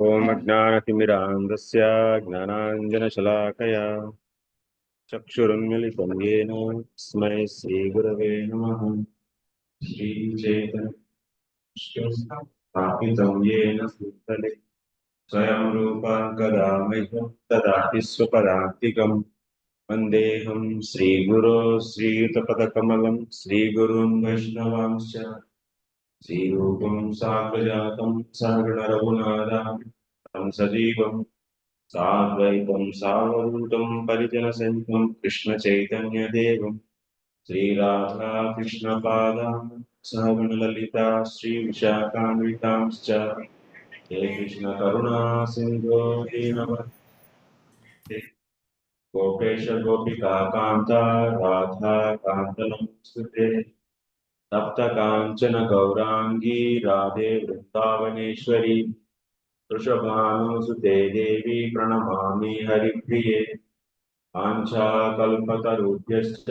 ओम अज्ञानतिमिरान्धस्य ज्ञानाञ्जनशलाकया चक्षुरुन्मिलितं येन तस्मै श्रीगुरवे नमः। श्रीचैतन्यस्थापितं येन भूतले स्वयं रूपा कदा मह्यं ददाति स्वपदान्तिकम्। वन्देऽहं श्रीगुरो श्रीयुतपदकमलं श्रीगुरुन् वैष्णवांश्च श्रीरूपं साग्रजातं सहगणरघुनाथां सजीवं साद्वैतं सावधूतं परिजनसहितं कृष्णचैतन्यदेवं श्रीराधाकृष्णपादां सहगणललिता श्रीविशाखान्वितांश्च हे कृष्णकरुणा सिन्धो दीनबन्धो गोपेश गोपिकान्ता राधा कान्तनमस्तुते तप्तकाञ्चन गौराङ्गी राधे वृन्दावनेश्वरी वृषभानुसुते देवी प्रणमामि हरिप्रिये वाञ्छाकल्पतरुभ्यश्च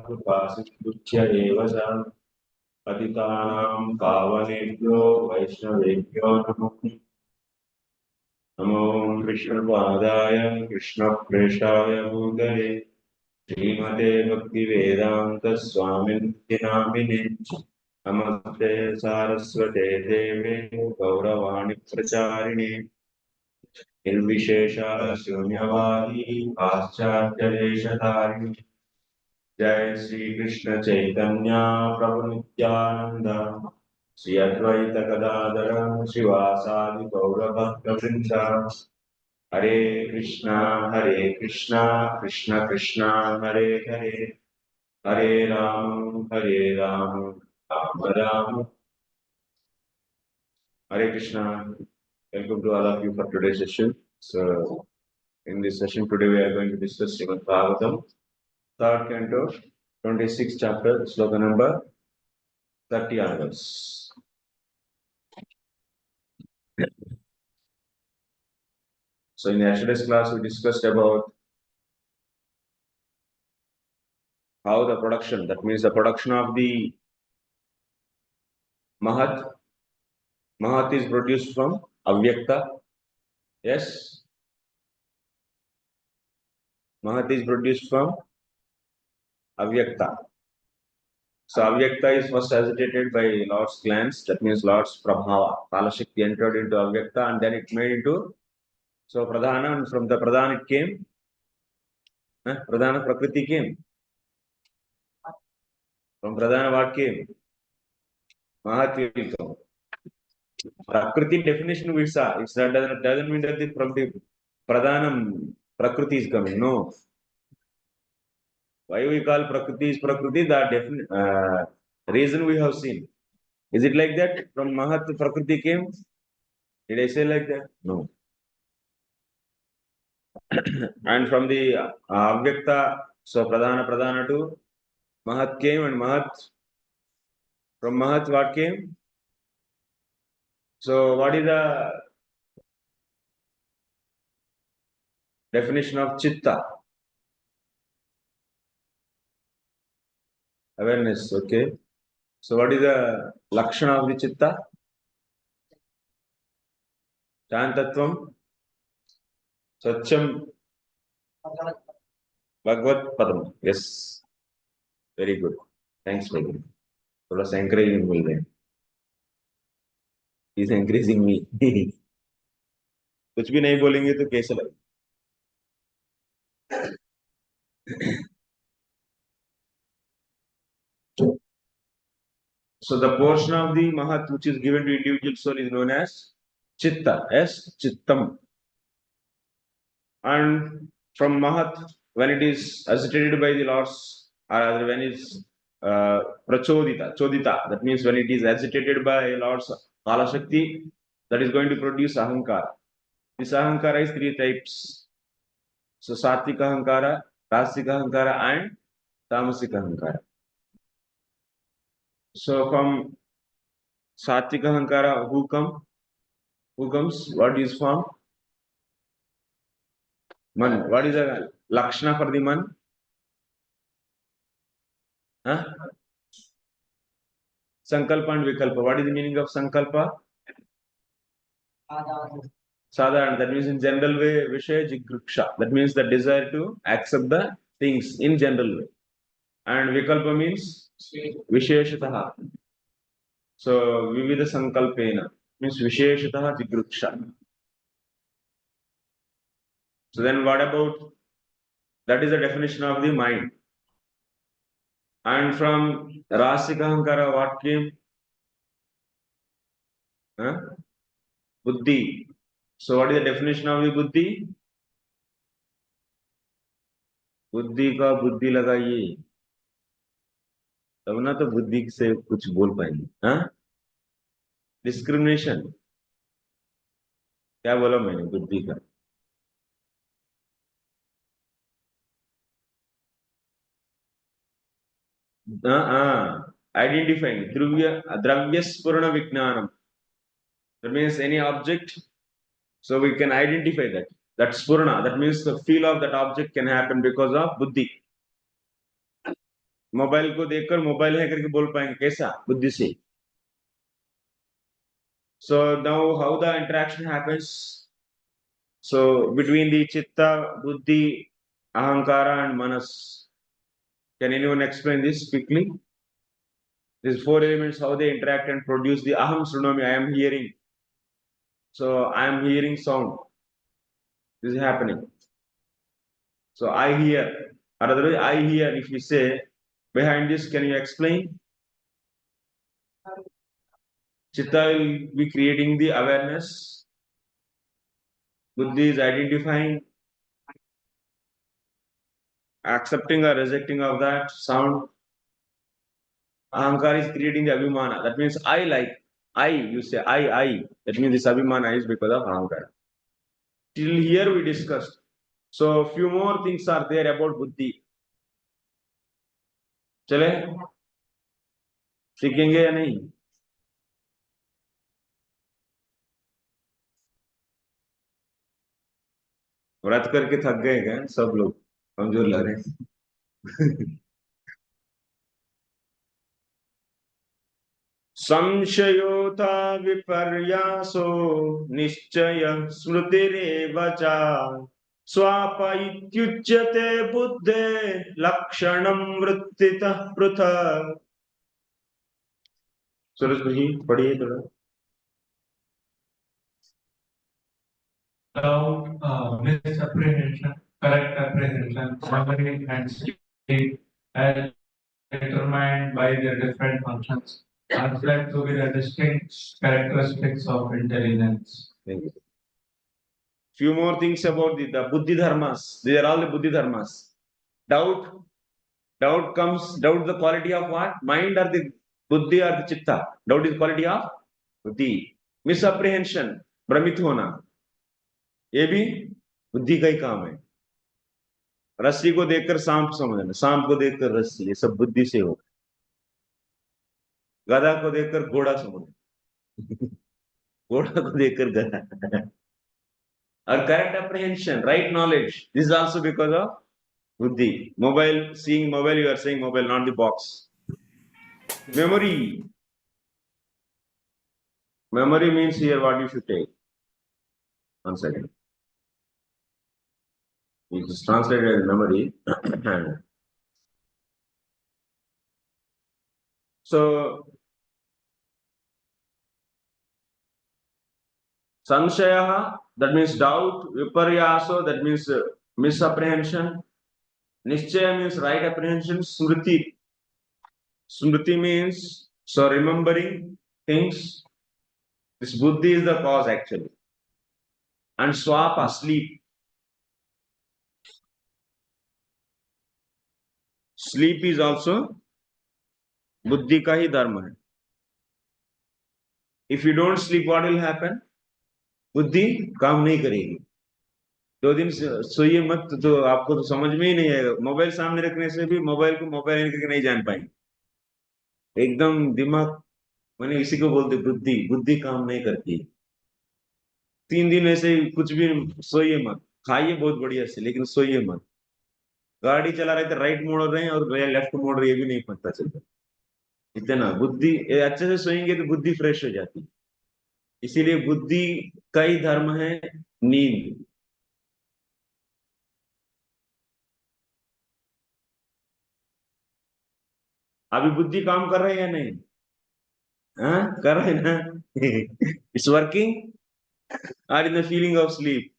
कृपासिन्धुभ्य एव च पतितानां पावनेभ्यो वैष्णवेभ्यो नमो कृष्णपादाय कृष्णप्रेष्ठाय भूतले श्रीमते भक्तिवेदान्तस्वामिनिति नामिने नमस्ते सारस्वते देवे गौरवाणि प्रचारिणे निर्विशेषा शून्यवादी पाश्चात्यदेशधारिणी जय श्री कृष्ण चैतन्य प्रभु नित्यानंद श्री अद्वैत गदाधर शिवासादि गौरभक्तवृंद हरे कृष्णा कृष्ण कृष्ण हरे हरे हरे राम राम राम हरे Krishna. Welcome to all of you for today's session. So, in this session today we are going to discuss Srimad Bhagavatam, third canto, 26th chapter, sloka number 30 onwards. So, in yesterday's class we discussed about how the production, that means the production of the Mahat is produced from Avyakta. Yes, Mahat is produced from Avyakta. So Avyakta is first agitated by Lord's glance, that means Lord's Prabhava. Kalashakti entered into Avyakta and then it made into, so Pradhana, and from the Pradhan it came, Pradhana Prakriti came. From Pradhana what came? Mahat will come. Prakriti definition we saw, it doesn't mean that from the Pradhanam Prakriti is coming, no. Why we call Prakriti is Prakriti, the reason we have seen. Is it like that? From Mahat Prakriti came? Did I say like that? No. And from the Avyakta, so Pradhana to Mahat came, and from Mahat what came? So what is the definition of Chitta? Awareness, okay. So what is the Lakshana of the Chitta? Shantatvam, Swachham, Bhagavad Padam. Yes, very good. Thanks for that. थोड़ा सा encouraging मिल रहे हैं. He's encouraging me. कुछ भी नहीं बोलेंगे तो कैसे लगे? So the portion of the Mahat which is given to individual soul is known as Chitta. Yes, Chittam. And from Mahat, when it is agitated by the Lord's, or when it's Chodita, that means when it is agitated by Lord's Kala Shakti, that is going to produce Ahankara. This Ahankara is three types. So Satvika Ahankara, Rasika Ahankara, and Tamasika Ahankara. So from Satvika Ahankara, who comes? What is formed? Man. What is the Lakshana for the man? Huh? Sankalpa and Vikalpa. What is the meaning of Sankalpa? Sadharana, that means in general way. Vishaya Jigruksha, that means the desire to accept the things in general way. And Vikalpa means Visheshataha. So Vividha Sankalpena means Visheshataha Jigruksha. So then what about, that is the definition of the mind. And from Rasikahankara, what came? Huh? Buddhi. So what is the definition of the Buddhi? बुद्धि का बुद्धि लगाइए तब ना तो बुद्धि से कुछ बोल पाएंगे. हाँ, डिस्क्रिमिनेशन क्या बोला मैंने बुद्धि का? हाँ, आइडेंटिफाइंग द्रव्य द्रव्य स्फुरण विज्ञानम. That means any object, so we can identify that. That spurna, that means the feel of that object can happen because of buddhi. Mobile को देखकर मोबाइल है करके बोल पाएंगे कैसा? बुद्धि से. So now how the interaction happens? So between the chitta, buddhi, ahankara and manas. Can anyone explain this quickly? These four elements, how they interact and produce the aham shrunomi, I am hearing. So I am hearing sound. This is happening. So I hear. Or otherwise I hear, if you say, behind this, can you explain? Chitta will be creating the awareness. Buddhi is identifying, accepting or rejecting of that sound. Ahankara is creating the abhimana. That means I like. I, you say I. That means this abhimana is because of ahankara. Till here we discussed. So few more things are there about buddhi. चले सीखेंगे या नहीं? व्रत करके थक गए क्या सब लोग? कमजोर लग रहे हैं. संशयोता विपर्यासो निश्चय स्मृतिरेव च स्वाप इत्युच्यते बुद्धे लक्षणं वृत्तितः पृथक्. सूरज जी पढ़िए थोड़ा. Misapprehension, correct apprehension, memory and speed as determined by their different functions are felt to be the distinct characteristics of intelligence. Thank you. Few more things about the buddhi dharmas. These are all the buddhi dharmas. Doubt. Doubt comes, doubt the quality of what? Mind or the buddhi or the chitta? Doubt is quality of buddhi. Misapprehension, भ्रमित होना, ये भी बुद्धि का ही काम है. रस्सी को देखकर सांप समझना, सांप को देखकर रस्सी, ये सब बुद्धि से हो. गधा को देखकर घोड़ा समझना, घोड़ा को देखकर गधा. और correct apprehension, right knowledge, this is also because of buddhi. Mobile, seeing mobile, you are saying mobile, not the box. Memory. Memory means here what you should take. 1 second. It is translated as memory. So, samshaya, that means doubt. Viparyaso, that means misapprehension. Nischaya means right apprehension. Smriti. Smriti means, so remembering things. This buddhi is the cause actually. And swapa, sleep. Sleep is also बुद्धि का ही धर्म है. If you don't sleep, what will happen? बुद्धि काम नहीं करेगी. 2 दिन सोइए मत तो आपको तो समझ में ही नहीं आएगा. मोबाइल सामने रखने से भी मोबाइल को मोबाइल करके नहीं जान पाएंगे. एकदम दिमाग, मैंने इसी को बोलते बुद्धि. बुद्धि काम नहीं करती. 3 दिन ऐसे कुछ भी सोइए मत. खाइए बहुत बढ़िया से, लेकिन सोइए मत. गाड़ी चला रहे थे, राइट मोड़ रहे हैं और लेफ्ट मोड़ रहे, ये भी नहीं पता चलता. इतना बुद्धि अच्छे से सोएंगे तो बुद्धि फ्रेश हो जाती. इसीलिए बुद्धि कई धर्म है नींद। अभी बुद्धि काम कर रहे हैं या नहीं? हाँ कर रहे हैं ना। It's working are in the feeling of sleep.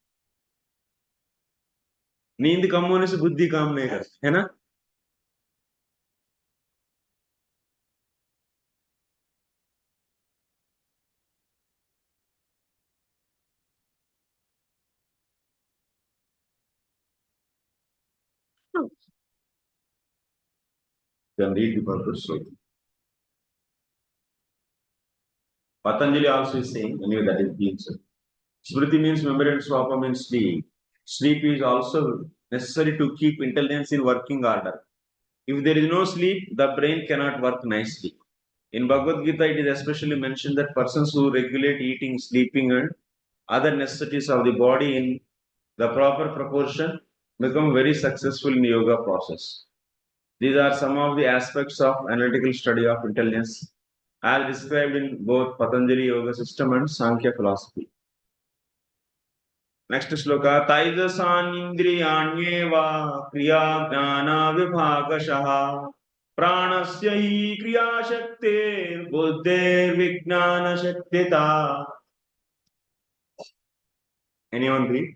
नींद कम होने से बुद्धि काम नहीं करती है ना। Then read the purpose. So Patanjali also is saying, anyway, that is being said. Smriti means memory and swapa means sleep. Sleep is also necessary to keep intelligence in working order. If there is no sleep, the brain cannot work nicely. In Bhagavad Gita, it is especially mentioned that persons who regulate eating, sleeping, and other necessities of the body in the proper proportion become very successful in yoga process. These are some of the aspects of analytical study of intelligence as described in both Patanjali Yoga System and Sankhya philosophy. Next shloka Taijasaniन्द्रियाण्येव क्रिया ज्ञान विभागशः प्राणस्य हि क्रियाशक्तिर्बुद्धिर्विज्ञान शक्तिता. Anyone read?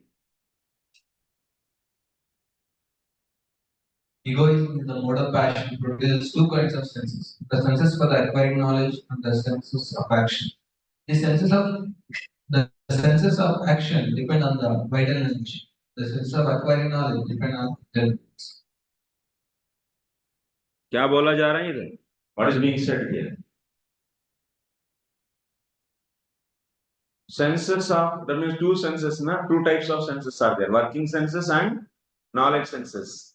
Egoism is the mode of passion produces two kinds of senses: the senses for the acquiring knowledge and the senses of action. The senses of action depend on the vital energy. The senses of acquiring knowledge depend on intelligence. क्या बोला जा रहा है इधर? What is being said here? Senses of, that means two senses, na? Two types of senses are there: working senses and knowledge senses.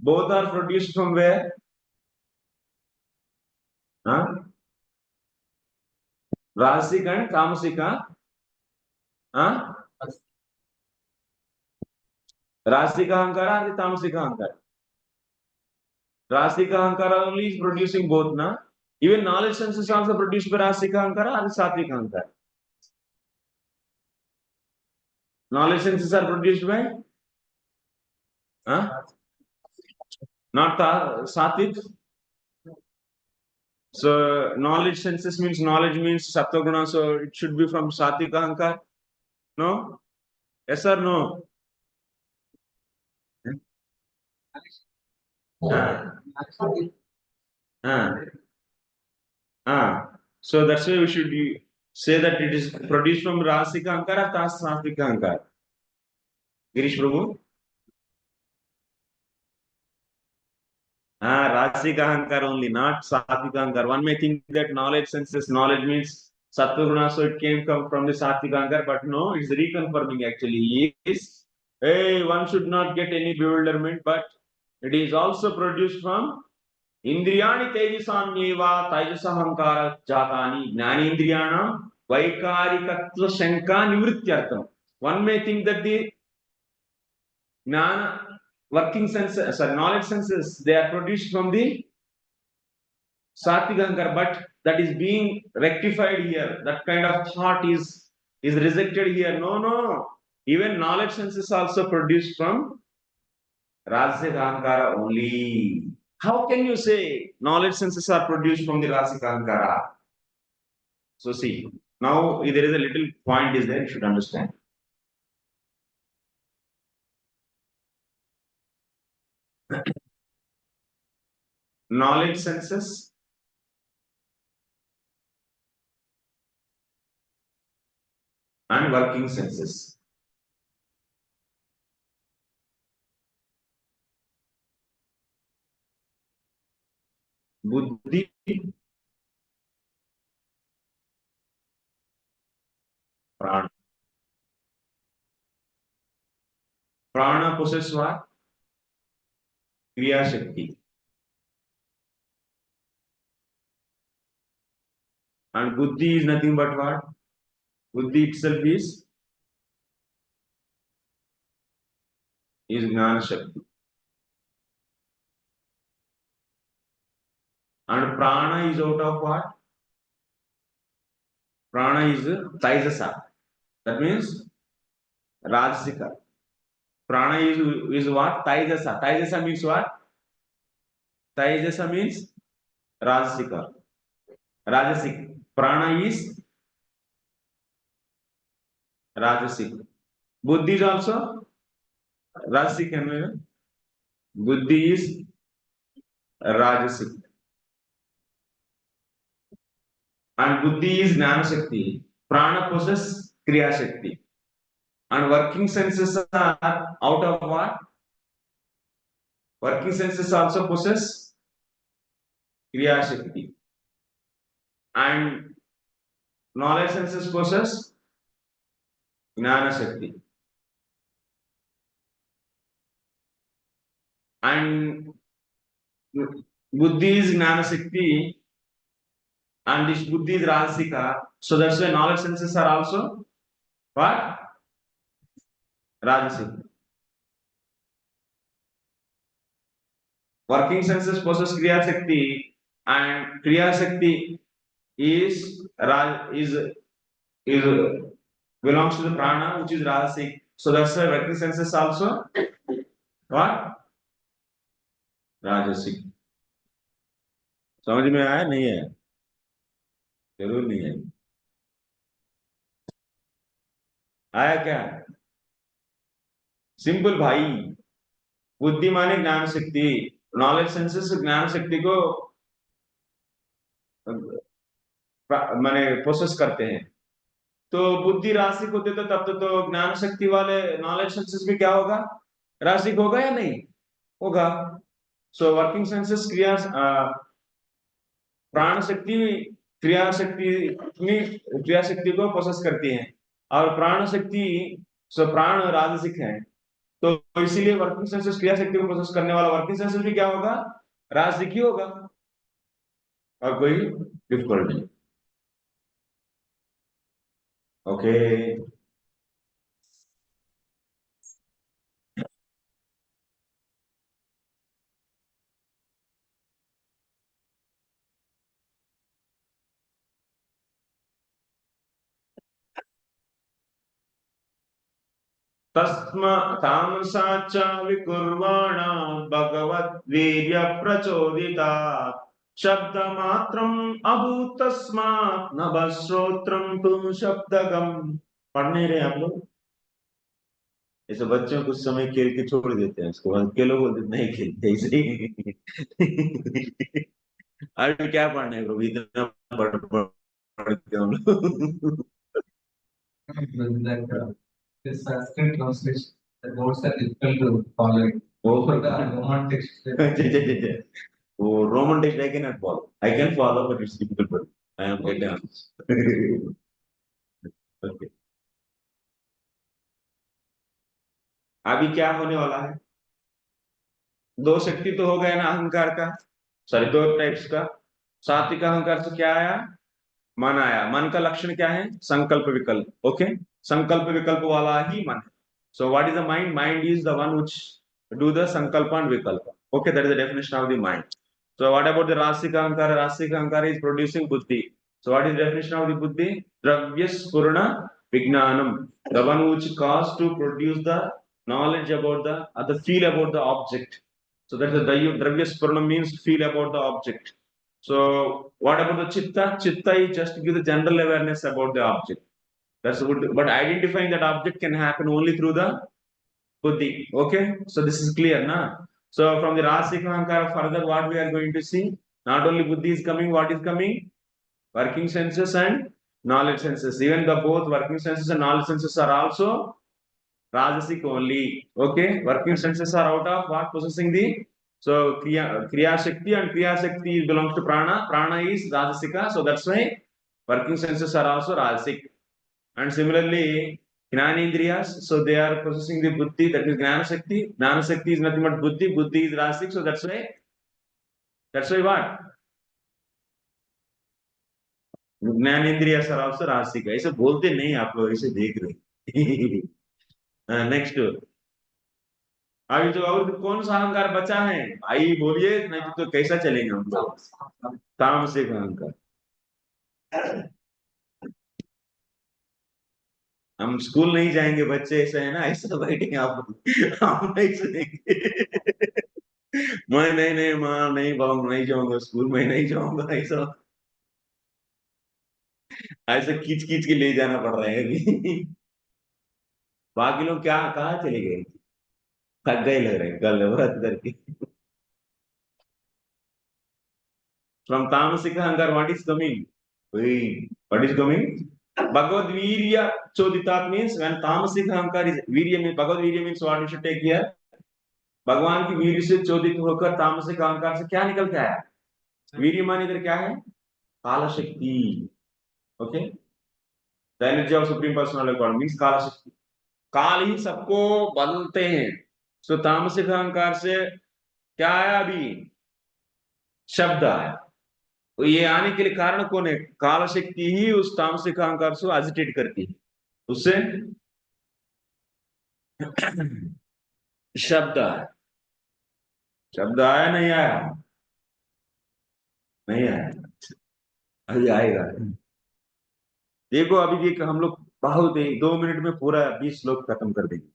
Both are produced from where? Huh? Rasika and Tamasika. Huh? Rasika Ankara and Tamasika Ankara. Rasika Ankara only is producing both, na? Even knowledge senses also produced by Rasika Ankara and Satvika Ankara. Knowledge senses are produced by? Huh? Not Satvik. So knowledge senses means knowledge means Sattva so it should be from Satvika Ankara. No? Yes or no? Ah, ah, ah. So that's why we should say that it is produced from Rasika Ankara or Satvika Ankara. Girish Prabhu? Rasika Ankara only, not Satvika Ankara. One may think that knowledge senses, knowledge means Sattva so it came from the Satvika Ankara, but no, it's reconfirming actually. Yes, hey, one should not get any bewilderment, but it is also produced from Indriyani Tejasanyeva Tajasahankara Jatani Jnanindriyanam Vaikarikatva Shanka Nivrityartham. One may think that the Jnana working senses, sorry, knowledge senses, they are produced from the Satvika Ankara, but that is being rectified here. That kind of thought is rejected here. No, no. Even knowledge senses also produced from Rasika Ankara only. How can you say knowledge senses are produced from the Rasika Ankara? So see, now there is a little point is there, you should understand. Knowledge senses and working senses. Buddhi, prana. Prana possesses what? Kriya Shakti. And Buddhi is nothing but what? Buddhi itself is Jnana Shakti. And prana is out of what? Prana is Taijasa. That means Rajasika. Prana is what? Taijasa. Taijasa means what? Taijasa means Rajasika. Rajasik. Prana is Rajasik. Buddhi is also Rajasik. Buddhi is Rajasik. And Buddhi is Jnana Shakti. Prana possesses Kriya Shakti. And working senses are out of what? Working senses also possess Kriya Shakti. And knowledge senses possess Jnana Shakti. And Buddhi is Jnana Shakti and this Buddhi is Rajasika. So that's why knowledge senses are also what? Rajasika. Working senses possess Kriya Shakti and Kriya Shakti is is belongs to the prana which is Rajasic. So that's why working senses also what? राजसिक. समझ में आया नहीं है? जरूर नहीं है. आया क्या? सिंपल भाई. बुद्धि माने ज्ञान शक्ति. नॉलेज सेंसेस ज्ञान शक्ति को माने प्रोसेस करते हैं. तो बुद्धि राशिक होते तो ज्ञान शक्ति वाले नॉलेज सेंसेस भी क्या होगा? राशिक होगा या नहीं होगा? सो वर्किंग सेंसेस क्रिया प्राण शक्ति क्रिया शक्ति में क्रिया शक्ति को प्रोसेस करती है और प्राण शक्ति सो प्राण राजसिक है. तो इसीलिए वर्किंग सेंसेस क्रिया शक्ति को प्रोसेस करने वाला वर्किंग सेंसेस भी क्या होगा? राजसिक ही होगा. और कोई डिफिकल्ट नहीं. ओके. तस्मा तामसा च विकुर्वाण भगवद्वीर्य प्रचोदितात् शब्दमात्रम् अभूतस्मात् नभश्रोत्रम् तु शब्दगम्. पढ़ने रहे आप लोग. ऐसे बच्चों को कुछ समय खेल के छोड़ देते हैं. उसको बाद के लोग बोलते नहीं खेलते ऐसे. अरे क्या पढ़ना है प्रभु? इतना पढ़ के हम लोग. This Sanskrit translation, the words are difficult to follow. For the Roman text, वो Roman text I cannot follow. I can follow, but it's difficult for me. I am getting answers. Okay. अभी क्या होने वाला है? दो शक्ति तो हो गया ना अहंकार का. सॉरी, दो टाइप्स का. सात्विक अहंकार से क्या आया? मन आया. मन का लक्षण क्या है? संकल्प विकल्प. ओके. संकल्प विकल्प वाला ही मन है. So what is the mind? Mind is the one which do the संकल्प एंड विकल्प. Okay, that is the definition of the mind. So what about the Rasika Ankara? Rasika Ankara is producing buddhi. So what is the definition of the buddhi? Dravya Spurana Vijnanam. The one which caused to produce the knowledge about the feel about the object. So that is the Dravya Spurana means feel about the object. So what about the Chitta? Chitta is just to give the general awareness about the object. That's good. But identifying that object can happen only through the buddhi. Okay, so this is clear, na? So from the Rasika Ankara further, what we are going to see? Not only buddhi is coming, what is coming? Working senses and knowledge senses. Even the both working senses and knowledge senses are also Rajasic only. Okay, working senses are out of what? Possessing the so Kriya Shakti, and Kriya Shakti belongs to Prana. Prana is Rajasika, so that's why working senses are also Rajasic. And similarly, Jnanendriyas, so they are possessing the buddhi, that is Jnana Shakti. Jnana Shakti is nothing but buddhi. Buddhi is Rasic, so that's why what? Jnanendriyas are also Rasic. ऐसे बोलते नहीं आप लोग, ऐसे देख रहे. Next. अभी जो और कौन सा अहंकार बचा है भाई बोलिए, नहीं तो कैसा चलेंगे हम लोग? तामसिक अहंकार. हम स्कूल नहीं जाएंगे, बच्चे ऐसे है ना, ऐसा बैठेंगे आप, हम नहीं सुनेंगे। मैं नहीं नहीं माँ नहीं बाबू नहीं जाऊंगा स्कूल में, नहीं जाऊंगा, ऐसा ऐसे खींच खींच के ले जाना पड़ रहा है अभी। बाकी लोग क्या कहाँ चले गए, थक गए लग रहे हैं कल व्रत करके। फ्रॉम तामसिक अहंकार what is coming, what is coming, Bhagavad वीर्य चोदितात मीन्स व्हेन तामसिक अहंकार इज वीर्य मीन भगवद वीर्य means what you should take here, भगवान की वीर्य से चोदित होकर तामसिक अहंकार से क्या निकल के आया, वीर्य मान इधर क्या है, काल शक्ति, okay, the energy of supreme personal God means काल शक्ति, काल ही सबको बदलते हैं। तो तामसिक अहंकार से क्या आया अभी, शब्द आया, तो ये आने के लिए कारण कौन है, काल शक्ति ही उस तामसिक अहंकार से एजिटेट करती है, उससे शब्द आया, शब्द आया नहीं आया, नहीं आया, अभी आएगा। देखो अभी देख हम लोग बहुत 2 मिनट में पूरा 20 श्लोक खत्म कर देंगे।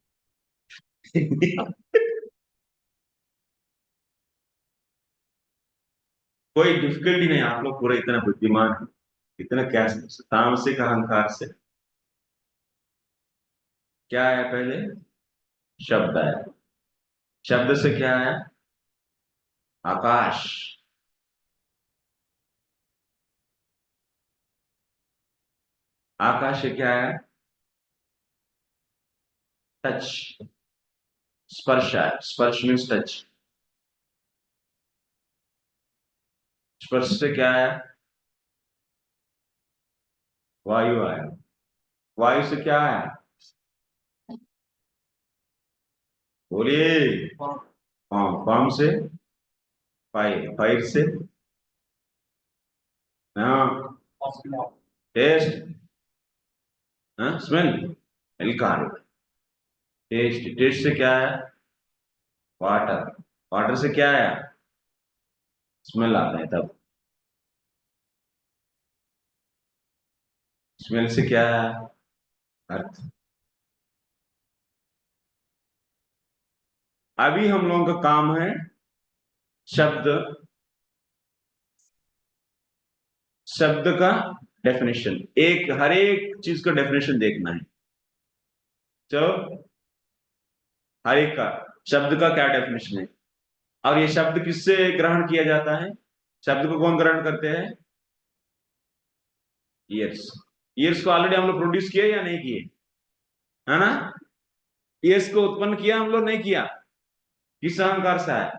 कोई डिफिकल्टी नहीं, आप लोग पूरा इतना बुद्धिमान है, इतना क्या तामसिक अहंकार से क्या आया पहले, शब्द आया, शब्द से क्या आया, आकाश, आकाश से क्या आया, टच, स्पर्श आया, स्पर्श मीन्स टच, स्पर्श से क्या आया, वायु आया, वायु से क्या आया, बोलिए, हाँ फॉर्म से फायर, फायर से हाँ टेस्ट, हाँ स्मेल, एल्कार, टेस्ट, टेस्ट से क्या आया, वाटर, वाटर से क्या आया, स्मेल आता है तब, स्मेल से क्या आया, अर्थ। अभी हम लोगों का काम है शब्द, शब्द का डेफिनेशन, एक हर एक चीज का डेफिनेशन देखना है, चलो हर एक का शब्द का क्या डेफिनेशन है, और ये शब्द किससे ग्रहण किया जाता है, शब्द को कौन ग्रहण करते हैं, ईयर्स, ईयर्स को ऑलरेडी हम लोग प्रोड्यूस किए या नहीं किए, है ना, ईयर्स को उत्पन्न किया हम लोग नहीं किया, किस अहंकार से आया,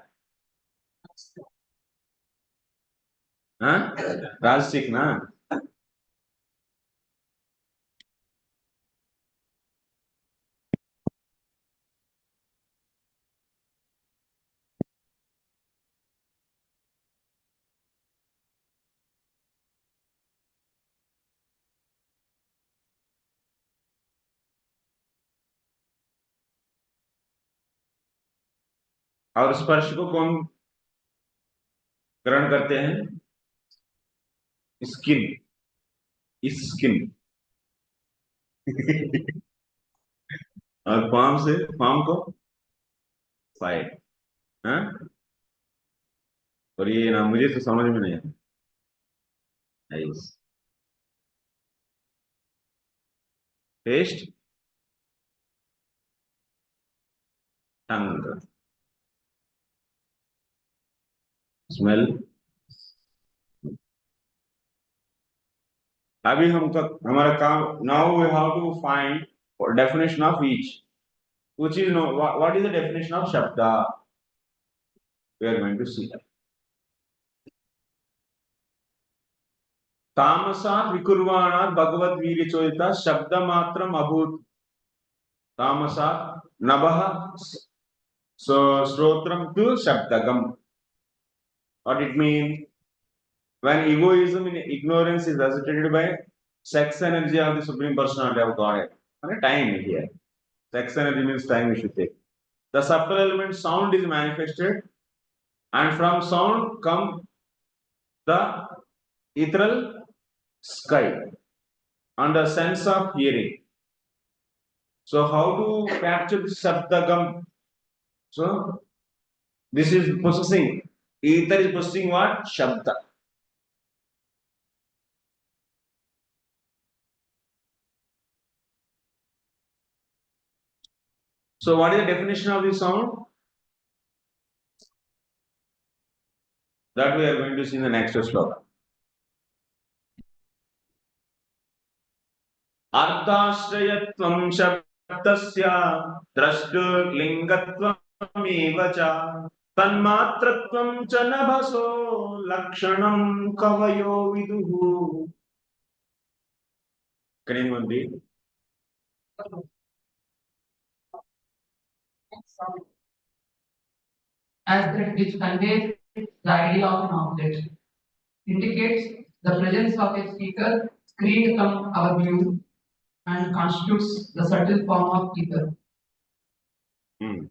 हाँ राजसिक ना, और स्पर्श को कौन ग्रहण करते हैं, स्किन, स्किन। और पाम से, पाम को फाइट, हाँ, और ये ना मुझे तो समझ में नहीं आता, टेस्ट, टंग, स्मेल, अभी हमारा काम, now we have to find definition of each, which is no what is the definition of shabda, we are going to see that, तामसात् विकुर्वाणात् भगवद वीर्य चोदिता शब्द मात्रम अभूत, तामसात् नभः श्रोत्रम तु शब्दगम, what it means, when egoism in ignorance is agitated by sex energy of the supreme personality of Godhead, and time here, sex energy means time we should take, the subtle element sound is manifested, and from sound come the ethereal sky and the sense of hearing, So how to capture this Shabdagam? So this is possessing. Ether is possessing what? Shabda. So what is the definition of this sound? That we are going to see in the next sloka. Ardhashrayatvam shabdasya drashtulingatvam eva Tanmatratvam cha nabhaso lakshanam kavayo viduhu. Can anyone read? As that which conveys the idea of an object, indicates the presence of a speaker screened from our view and constitutes the subtle form of ether. Hmm.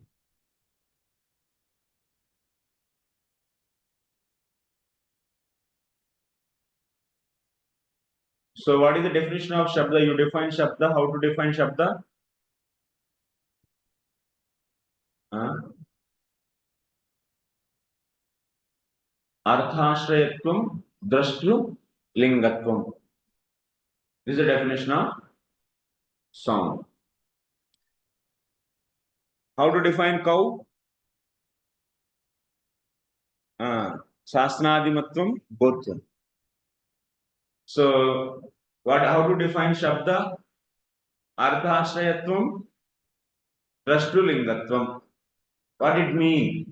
So what is the definition of Shabda? You define Shabda. How to define Shabda? Arthashrayatvam drashtu lingatvam. This is the definition of sound. How to define cow? Sasnadimatvam bodhvam. So what? How to define Shabda? Arthashrayatvam drashtu lingatvam. What it means?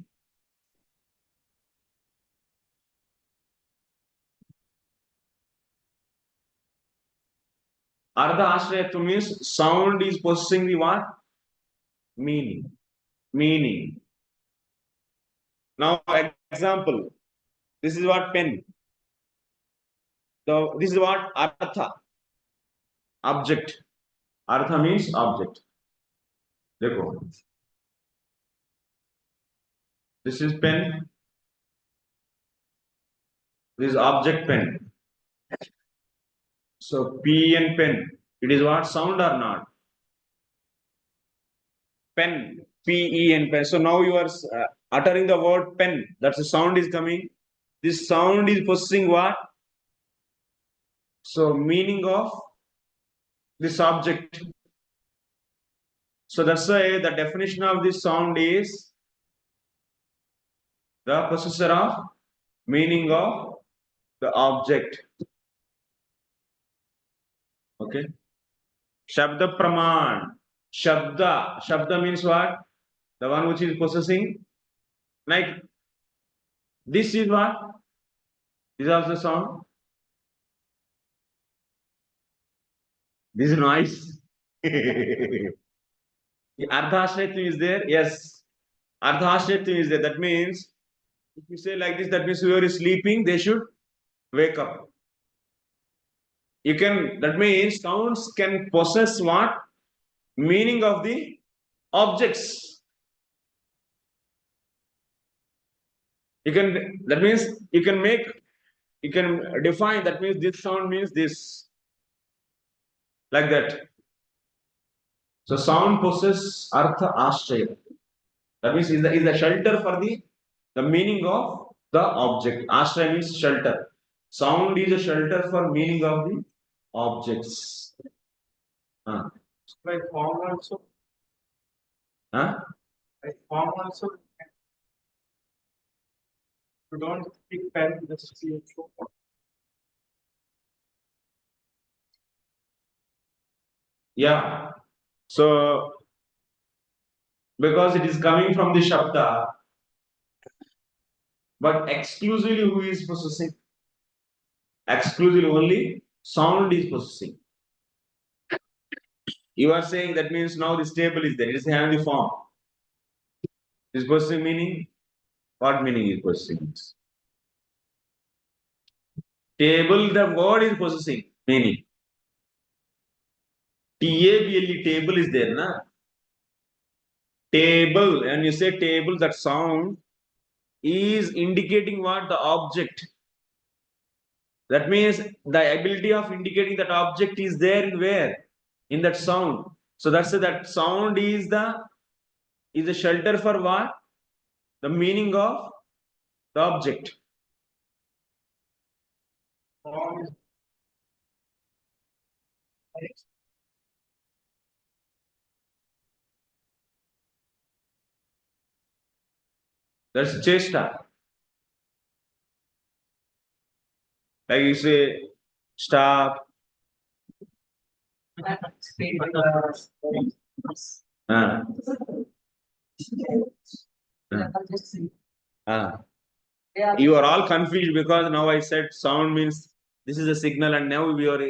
Ardha Ashrayatvam means sound is possessing the what? Meaning. Meaning. Now, example. This is what pen. This is what Artha. Object. Artha means object. Dekho. This is pen. This is object pen. So P and pen. It is what? Sound or not? Pen. P-E and pen. So now you are uttering the word pen. That's the sound is coming. This sound is possessing what? So meaning of this object. So that's why the definition of this sound is the possessor of meaning of the object. Okay. Shabda Praman. Shabda. Shabda means what? The one which is possessing. Like this is what? This is also sound. This is noise. Ardhashrayatvam is there? Yes. Ardhashrayatvam is there. That means if you say like this, that means whoever is sleeping, they should wake up. You can, that means sounds can possess what? Meaning of the objects. You can, that means you can make, you can define, that means this sound means this. Like that. So sound possesses artha ashraya. That means is the shelter for the meaning of the object. Ashraya means shelter. Sound is a shelter for meaning of the objects. By form also. Huh? By form also. You don't speak pen, just see it. Yeah. So because it is coming from the Shabda, but exclusively who is possessing? Exclusively only sound is possessing. You are saying that means now this table is there, it is having the form. Is possessing meaning? What meaning is possessing? Table, the word is possessing meaning. Table, table is there, na? Table, and you say table, that sound is indicating what? The object. That means the ability of indicating that object is there in where? In that sound. So that's it, that sound is the shelter for what? The meaning of the object. That's chesta. Like you say, stop. Ah. Ah. You are all confused because now I said sound means this is a signal, and now we are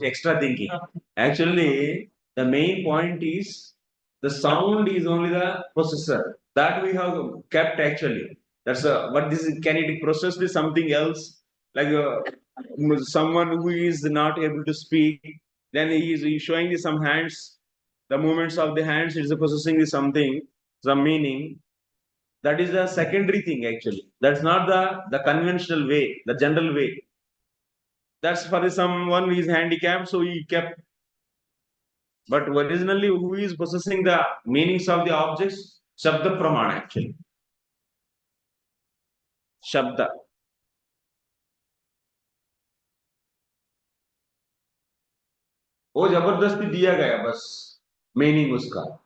extra thinking. Actually, the main point is the sound is only the processor that we have kept actually. That's but this is, can it process with something else, like someone who is not able to speak, then he is showing you some hands, the movements of the hands is processing with something, some meaning. That is a secondary thing actually. That's not the conventional way, the general way. That's for someone who is handicapped, so he kept. But originally, who is possessing the meanings of the objects? Shabda Pramana actually. Shabda. वो जबरदस्ती दिया गया बस meaning उसका.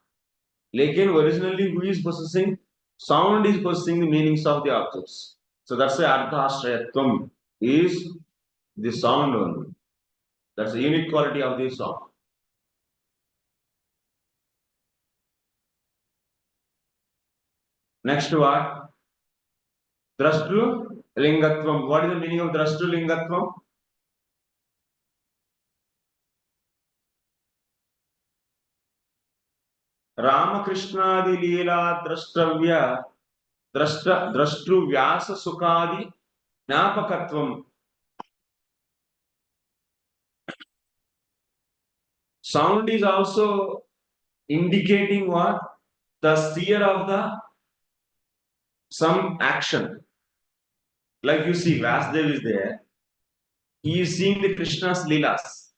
लेकिन originally who is possessing? Sound is possessing the meanings of the objects. So that's the Ardhashrayatvam is the sound only. That's the unique quality of the sound. Next what? Drashtu Lingatvam. What is the meaning of Drashtu Lingatvam? Ramakrishna Leela Drashtravya Drashtru Vyasa Sukadi Napakatvam. Sound is also indicating what? The seer of the some action. Like you see, Vasdev is there. He is seeing the Krishna's Leelas.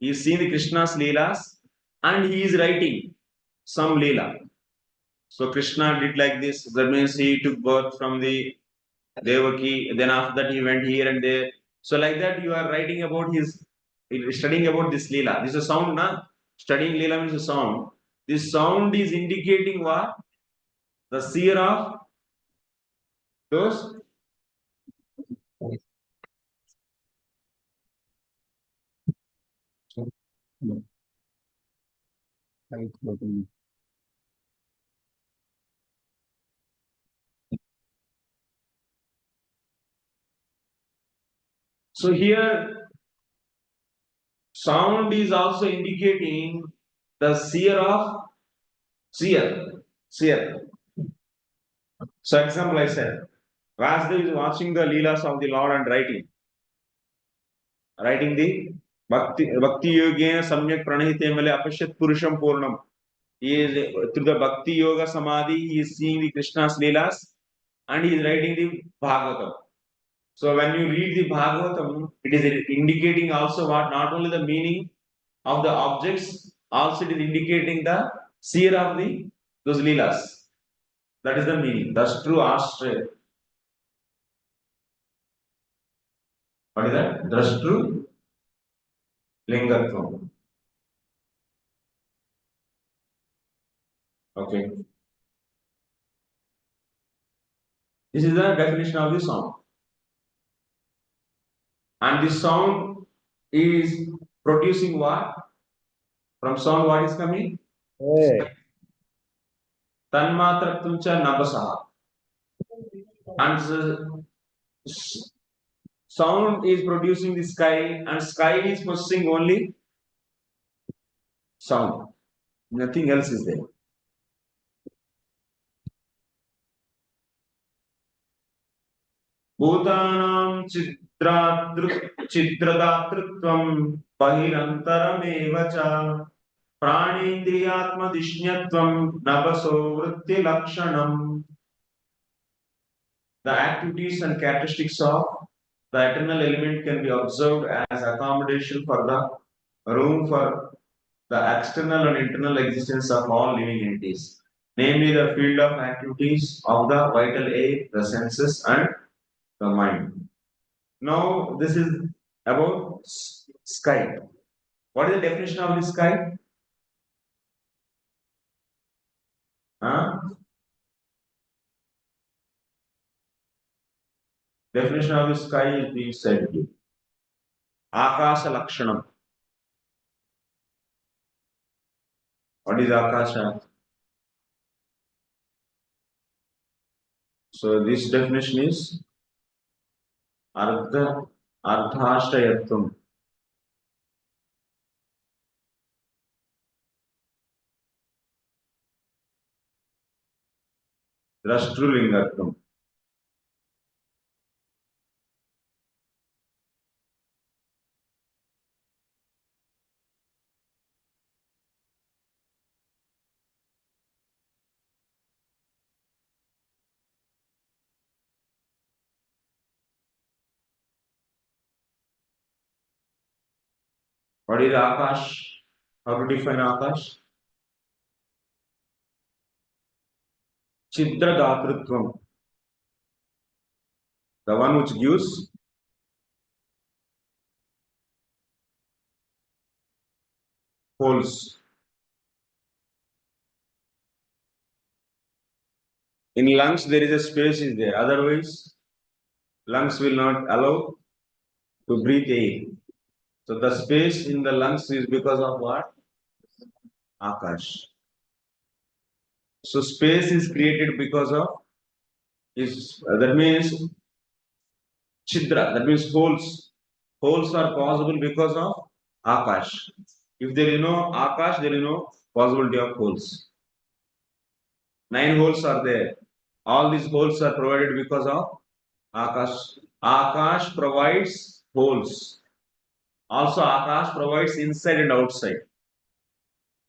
He is seeing the Krishna's Leelas and he is writing some Leela. So Krishna did like this. That means he took birth from the Devaki. Then after that he went here and there. So like that you are writing about his, studying about this Leela. This is a sound, na? Studying Leela means a sound. This sound is indicating what? The seer of those. So here sound is also indicating the seer of seer. So example I said, Vasdev is watching the Leelas of the Lord and writing the Bhakti Yogena Samyak Pranahite Mele Apashyat Purusham Purnam. He is through the Bhakti Yoga Samadhi, he is seeing the Krishna's Leelas and he is writing the Bhagavatam. So when you read the Bhagavatam, it is indicating also what? Not only the meaning of the objects, also it is indicating the seer of those Leelas. That is the meaning. That's true Ashray. What is that? Drashtu Lingatvam. Okay. This is the definition of the sound. And this sound is producing what? From sound, what is coming? Tanmatratvam cha nabasaha. And sound is producing the sky, and sky is possessing only sound. Nothing else is there. Bhutanam chitradatritvam bahirantaramev cha pranendriyatmadishnyatvam nabaso vritti lakshanam. The activities and characteristics of the eternal element can be observed as accommodation for the room for the external and internal existence of all living entities, namely the field of activities of the vital air, the senses, and the mind. Now, this is about sky. What is the definition of the sky? Huh? Definition of the sky is being said here. Akasha Lakshanam. What is Akasha? So this definition is Ardha Ardhashayatvam. Drashtrulingatvam. What is Akash? How to define Akash? Chidra Dhatritvam. The one which gives holes. In lungs, there is a space is there. Otherwise, lungs will not allow to breathe air. So the space in the lungs is because of what? Akash. So space is created because of is that means chidra. That means holes. Holes are possible because of Akash. If there is no Akash, there is no possibility of holes. 9 holes are there. All these holes are provided because of Akash. Akash provides holes. Also, Akash provides inside and outside.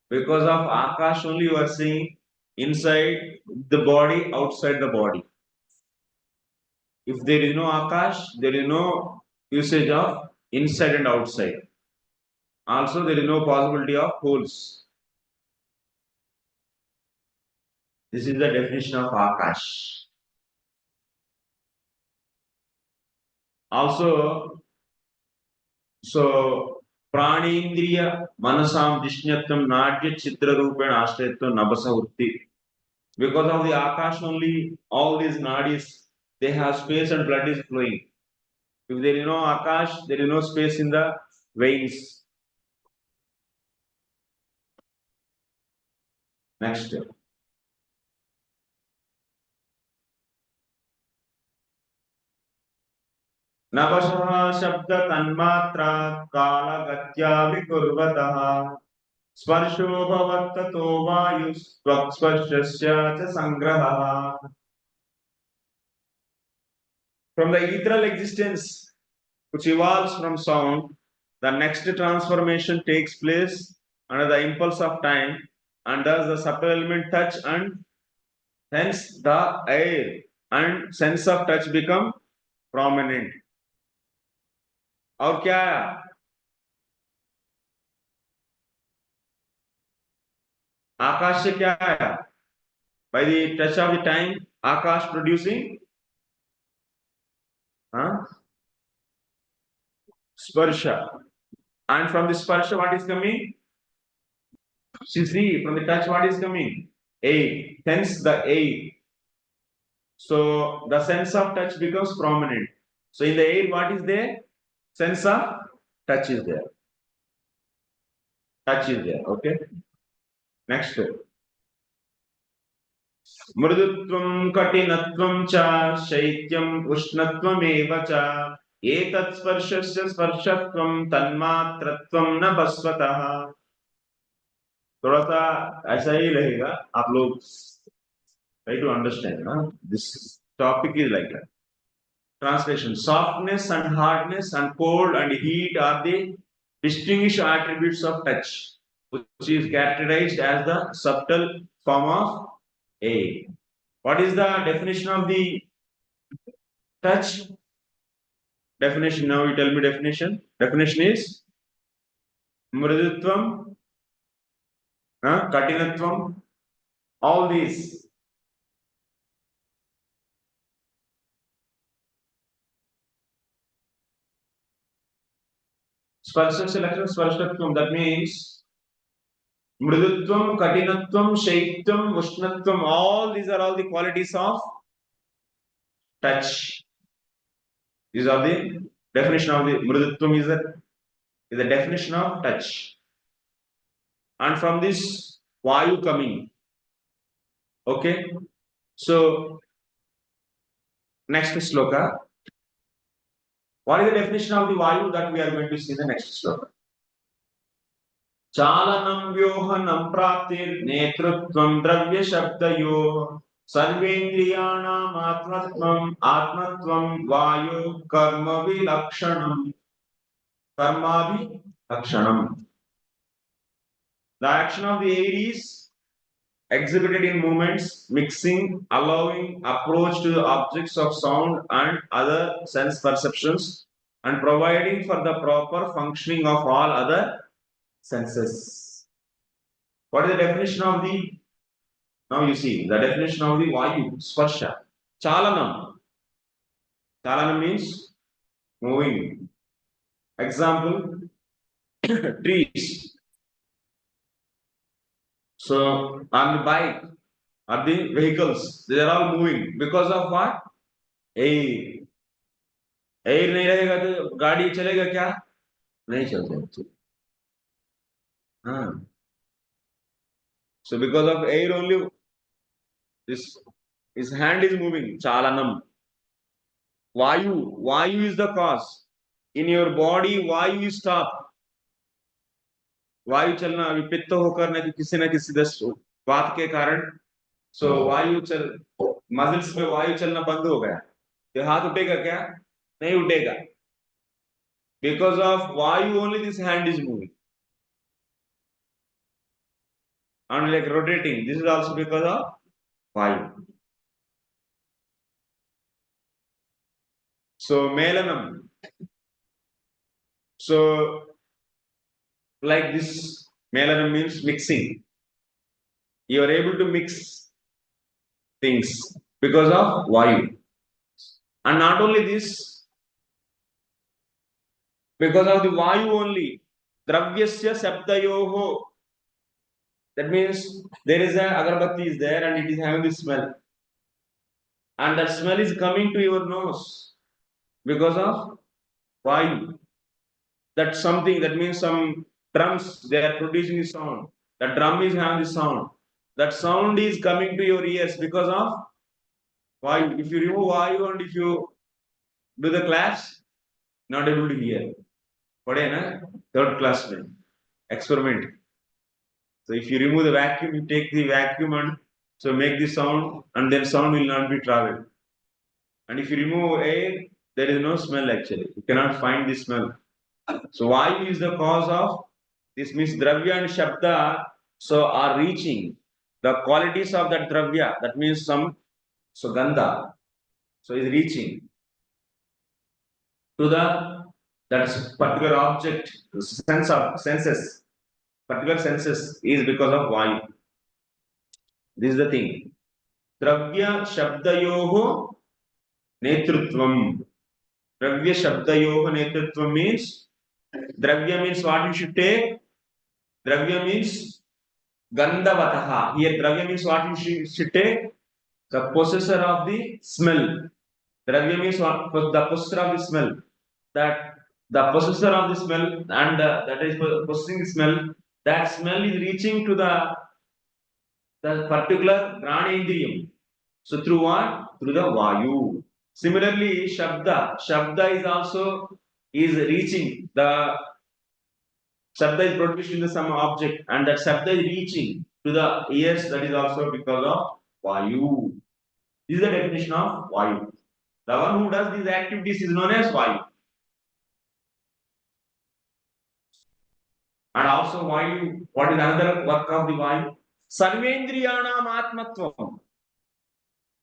Because of Akash only you are seeing inside the body, outside the body. If there is no Akash, there is no usage of inside and outside. Also, there is no possibility of holes. This is the definition of Akash. Also, so Pranindriya Manasam Dishnyatam Nadya Chitra Rupena Ashretva Nabasa Utti. Because of the Akash only, all these nadis, they have space and blood is flowing. If there is no Akash, there is no space in the veins. Next. नवशः शब्द तन्मात्रा कालगत्या विकुर्वतः स्पर्शो भवत्ततो वायुस्त्वक्स्पर्शस्य च संग्रहः. From the ethereal existence which evolves from sound, the next transformation takes place under the impulse of time, and thus the subtle element touch and hence the air and sense of touch become prominent. और क्या आया? आकाश से क्या आया? By the touch of the time, Akash producing sparsha. And from the sparsha, what is coming? See, from the touch, what is coming? A. Hence the A. So the sense of touch becomes prominent. So in the air, what is there? Sense of touch is there. Touch is there. Okay. Next. मृदुत्वं कठिनत्वं च शैत्यम् उष्णत्वमेव च एतत् स्पर्शस्य स्पर्शत्वं तन्मात्रत्वं न बस्वतः. थोड़ा सा ऐसा ही रहेगा, आप लोग try to understand. This topic is like that. Translation: softness and hardness and cold and heat are the distinguished attributes of touch, which is characterized as the subtle form of air. What is the definition of the touch? Definition. Now you tell me definition. Definition is mridutvam Katinatvam, all these. Sparshasya Lakshana Sparshatvam, that means Mridutvam, Katinatvam, Shaitvam, Ushnatvam, all these are all the qualities of touch. These are the definition of the Mridutvam is the definition of touch. And from this Vayu coming. Okay. So next sloka. What is the definition of the Vayu that we are going to see in the next sloka? Chalanam vyohanam praptir netrutvam dravya shabdayo sarvendriyanam atmatvam vayu karma vilakshanam. Karma vilakshanam. The action of the air is exhibited in movements, mixing, allowing approach to the objects of sound and other sense perceptions, and providing for the proper functioning of all other senses. What is the definition of the? Now you see the definition of the Vayu, Sparsha. Chalanam. Chalanam means moving. Example, trees. So on the bike, or the vehicles, they are all moving because of what? Air. Air नहीं रहेगा तो गाड़ी चलेगा क्या? नहीं चलता. हाँ. So because of air only, this his hand is moving. Chalanam. Vayu is the cause. In your body, Vayu is stop. वायु चलना अभी पित्त होकर न किसी बात के कारण वायु चल मसल्स में वायु चलना बंद हो गया तो हाथ उठेगा क्या? नहीं उठेगा. बिकॉज ऑफ वायु only this hand is moving and like rotating. This is also because of vayu. So melanam. So like this melanam means mixing. You are able to mix things because of vayu. And not only this, because of the vayu only, dravyasya sabdayoho. That means there is a agarbatti is there and it is having the smell. And that smell is coming to your nose because of vayu. That something, that means some drums, they are producing the sound. The drum is having the sound. That sound is coming to your ears because of vayu. If you remove vayu and if you do the claps, not able to hear. Pade na? Third class experiment. So if you remove the vacuum, you take the vacuum and so make the sound, and then sound will not be traveled. And if you remove air, there is no smell actually. You cannot find the smell. So vayu is the cause of this. Means dravya and shabda so are reaching the qualities of that dravya. That means some gandha. So is reaching to the that particular object, senses. Particular senses is because of vayu. This is the thing. Dravya shabdayoho netrutvam. Dravya shabdayoho netrutvam means dravya means what you should take. Dravya means gandhavataha. Here dravya means what you should take. The possessor of the smell. Dravya means what? The possessor of the smell. That the possessor of the smell and that is possessing the smell. That smell is reaching to the particular granendriyam. So through what? Through the vayu. Similarly, shabda is also reaching the shabda is produced in some object, and that shabda is reaching to the ears. That is also because of vayu. This is the definition of vayu. The one who does these activities is known as vayu. And also vayu, what is another work of the vayu? सर्वेंद्रियाणाम आत्मत्वम.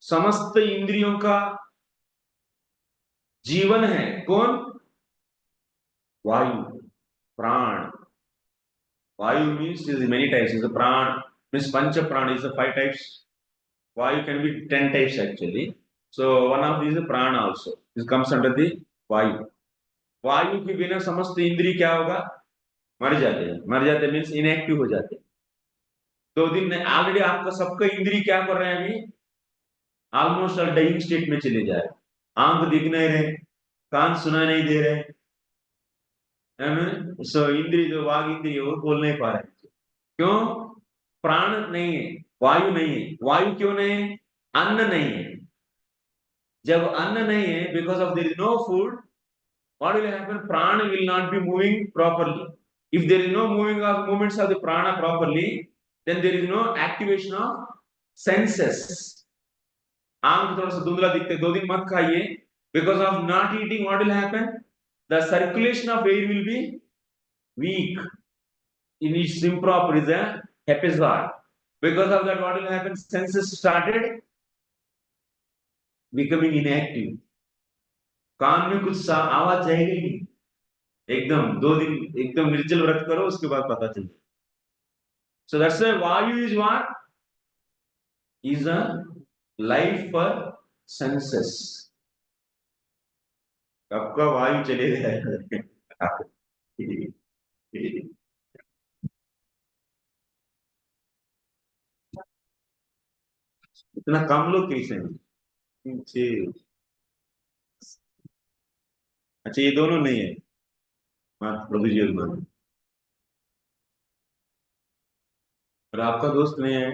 समस्त इंद्रियों का जीवन है कौन? वायु, प्राण. Vayu means is many types. Is a prana, means pancha prana is the 5 types. Vayu can be 10 types actually. So one of these is prana also. This comes under the vayu. वायु के बिना समस्त इंद्रिय क्या होगा, मर जाते हैं. मर जाते मीन्स इनएक्टिव हो जाते हैं. 2 दिन ऑलरेडी आपका सबका इंद्रिय क्या कर रहे हैं अभी, ऑलमोस्ट डाइंग स्टेट में चले जा रहे हैं. आंख दिख नहीं रहे, कान सुना नहीं दे रहे, सो इंद्रिय जो वाग इंद्रिय वो बोल नहीं पा रहे. क्यों? प्राण नहीं है, वायु नहीं है. वायु क्यों नहीं है? अन्न नहीं है. जब अन्न नहीं है, because of there is no food, what will happen? Prana will not be moving properly. If there is no movements of the prana properly, then there is no activation of senses. आंख थोड़ा सा धुंधला दिखते, 2 दिन मत खाइए. Because of not eating, what will happen? The circulation of air will be weak. In its improper is a episode. Because of that, what will happen? Senses started becoming inactive. कान में कुछ आवाज जाएगी नहीं. एकदम 2 दिन एकदम निर्जल व्रत करो, उसके बाद पता चलता. So that's why vayu is what? Is a life for senses. आपका वायु चले गया. इतना कम लोग कैसे हैं? अच्छा ये दोनों नहीं है, प्रभु जी और आपका दोस्त नहीं है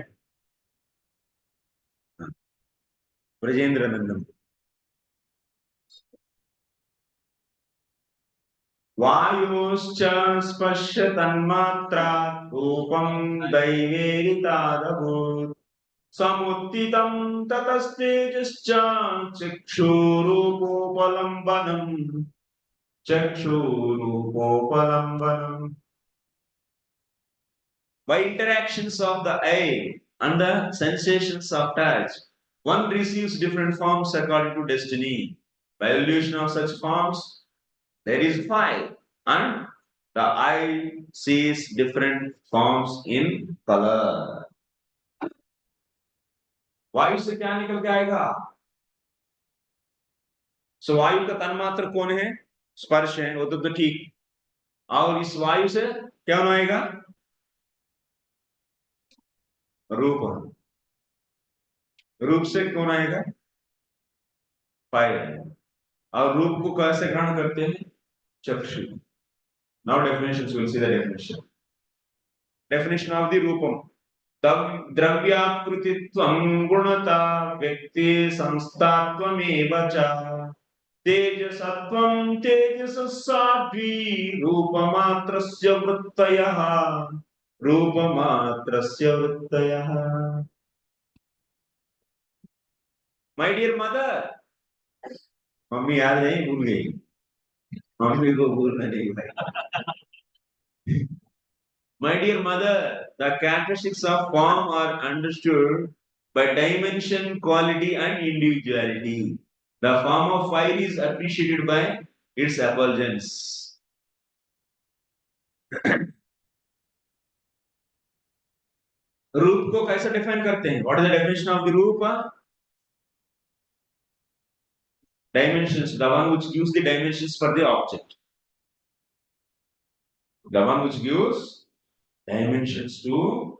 ब्रजेंद्र नंदन. वायुश्च स्पर्श तन्मात्रा रूपम दैवेरितादभूत् समुत्थितं ततस्तेजश्च चक्षुरूपोपलम्बनम्. चक्षुरूपोपलम्बनम्. By interactions of the eye and the sensations of touch, one receives different forms according to destiny. By evolution of such forms, there is 5, and the eye sees different forms in color. वायु से क्या निकल के आएगा? सो वायु का तन्मात्र कौन है? स्पर्श है, वो तो ठीक. और इस वायु से क्या आएगा? रूप. रूप से कौन आएगा? फायर. और रूप को कैसे ग्रहण करते हैं? चक्षु. Now definition, will see the definition. Definition of the रूपम. द्रव्याकृतित्वं गुणता व्यक्ति संस्थात्वमेव च. तेजसत्वं तेजसस्साध्वी रूपमात्रस्य वृत्तयः. रूपमात्रस्य वृत्तयः. माय डियर मदर, मम्मी याद नहीं, भूल गई. मम्मी को भूलना नहीं भाई. My dear mother, the characteristics of form are understood by dimension, quality, and individuality. The form of fire is appreciated by its effulgence. रूप को कैसे डिफाइन करते हैं? What is the definition of the रूप? Dimensions, the one which gives the dimensions for the object. The one which gives dimensions to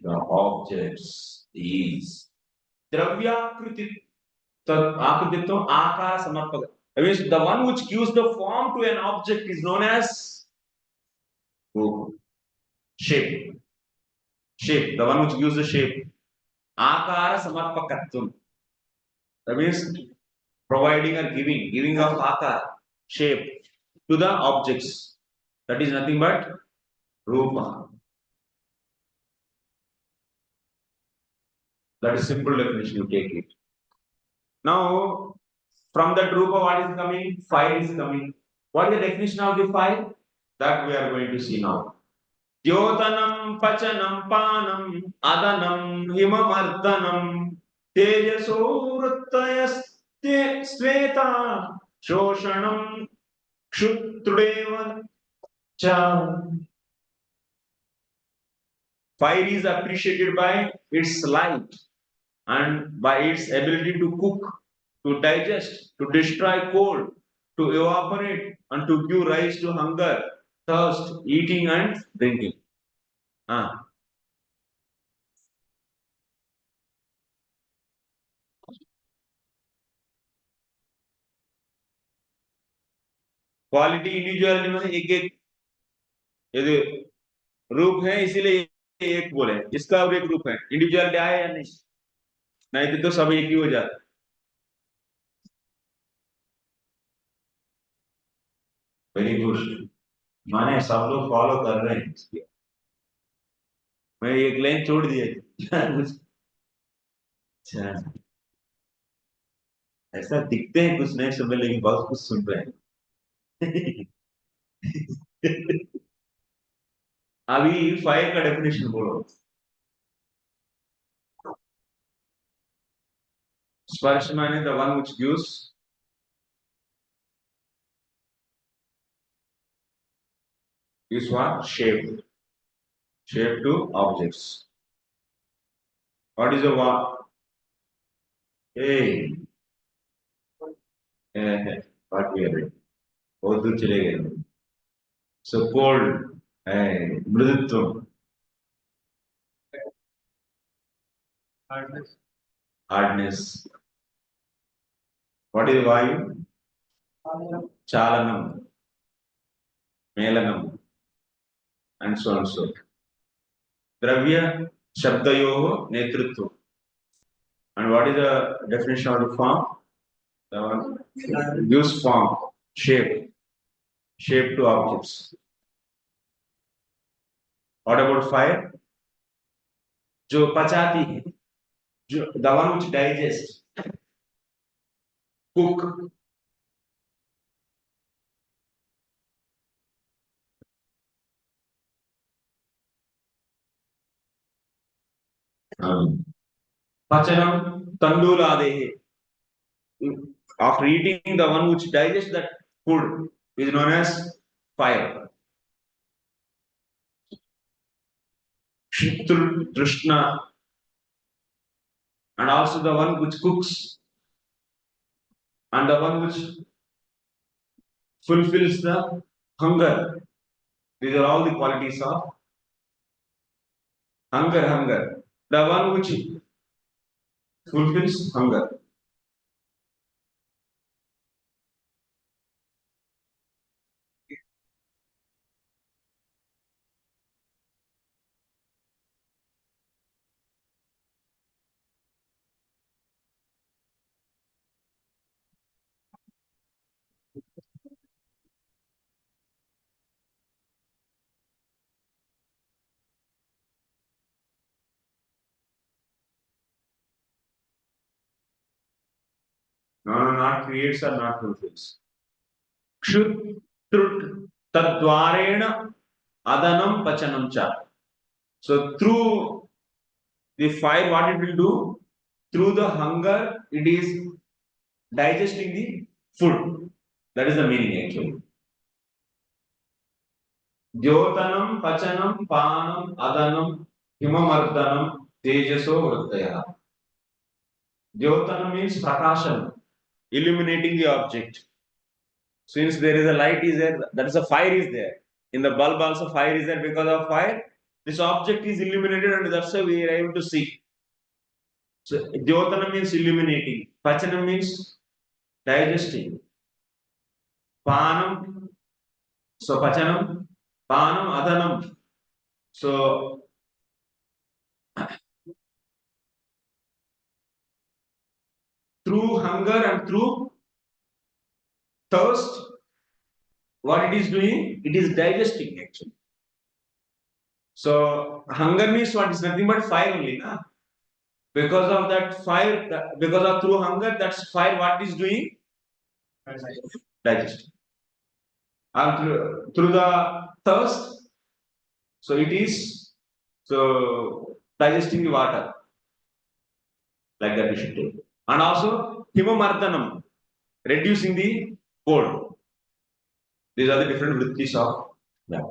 the objects is Dravyakriti. Akrititvam akara samarpaka. That means the one which gives the form to an object is known as shape. Shape, the one which gives the shape. Akara samarpakatvam. That means providing or giving of akara, shape to the objects. That is nothing but rupa. That is simple definition, you take it. Now, from that rupa, what is coming? Fire is coming. What is the definition of the fire? That we are going to see now. Dyotanam pachanam panam adanam himamardhanam tejaso vruttayaste sveta shoshanam kshutrudeva cha. Fire is appreciated by its light and by its ability to cook, to digest, to destroy cold, to evaporate, and to give rise to hunger, thirst, eating, and drinking. Ah. Quality individuality में एक एक यदि रूप है इसीलिए एक बोले इसका और एक रूप है इंडिविजुअलिटी आया या नहीं नहीं तो सब एक ही हो जाता वेरी गुड माने सब लोग फॉलो कर रहे हैं इसकी मैं एक लाइन छोड़ दिया अच्छा ऐसा दिखते हैं कुछ नए शब्द लेकिन बहुत कुछ सुन रहे हैं अभी फायर का डेफिनेशन बोलो स्पर्श माने the one which gives is what shape to objects. What is the what? Hey, what we are doing? बहुत दूर चले गए. So cold, मृदुत्व, hardness. What is vayu? Chalanam, melanam, and so on and so on. Dravya, shabdayoho, netrutva. And what is the definition of the form? The one gives form, shape to objects. What about fire? जो पचाती है, जो the one which digests, cook. Pachanam tanduladehe. After eating, the one which digests that food is known as fire. Shitru Krishna, and also the one which cooks, and the one which fulfills the hunger. These are all the qualities of hunger. The one which fulfills hunger. No, not creates or not fulfills. Kshutrut tadvarena adanam pachanam cha. So through the fire, what it will do? Through the hunger, it is digesting the food. That is the meaning actually. Dyotanam, pachanam, panam, adanam, himamardhanam, tejaso vruttaya. Dyotanam means prakasham, illuminating the object. Since there is a light is there, that is a fire is there. In the bulb also fire is there because of fire. This object is illuminated and that's why we are able to see. So Dyotanam means illuminating. Pachanam means digesting. Panam, so Pachanam, Panam, Adhanam. So through hunger and through thirst, what it is doing? It is digesting actually. So hunger means what is nothing but fire only, na? Because of that fire, because of through hunger, that's fire. What is doing? Digesting. And through the thirst, so it is so digesting the water. Like that we should take. And also himamardhanam, reducing the cold. These are the different vrittis of that.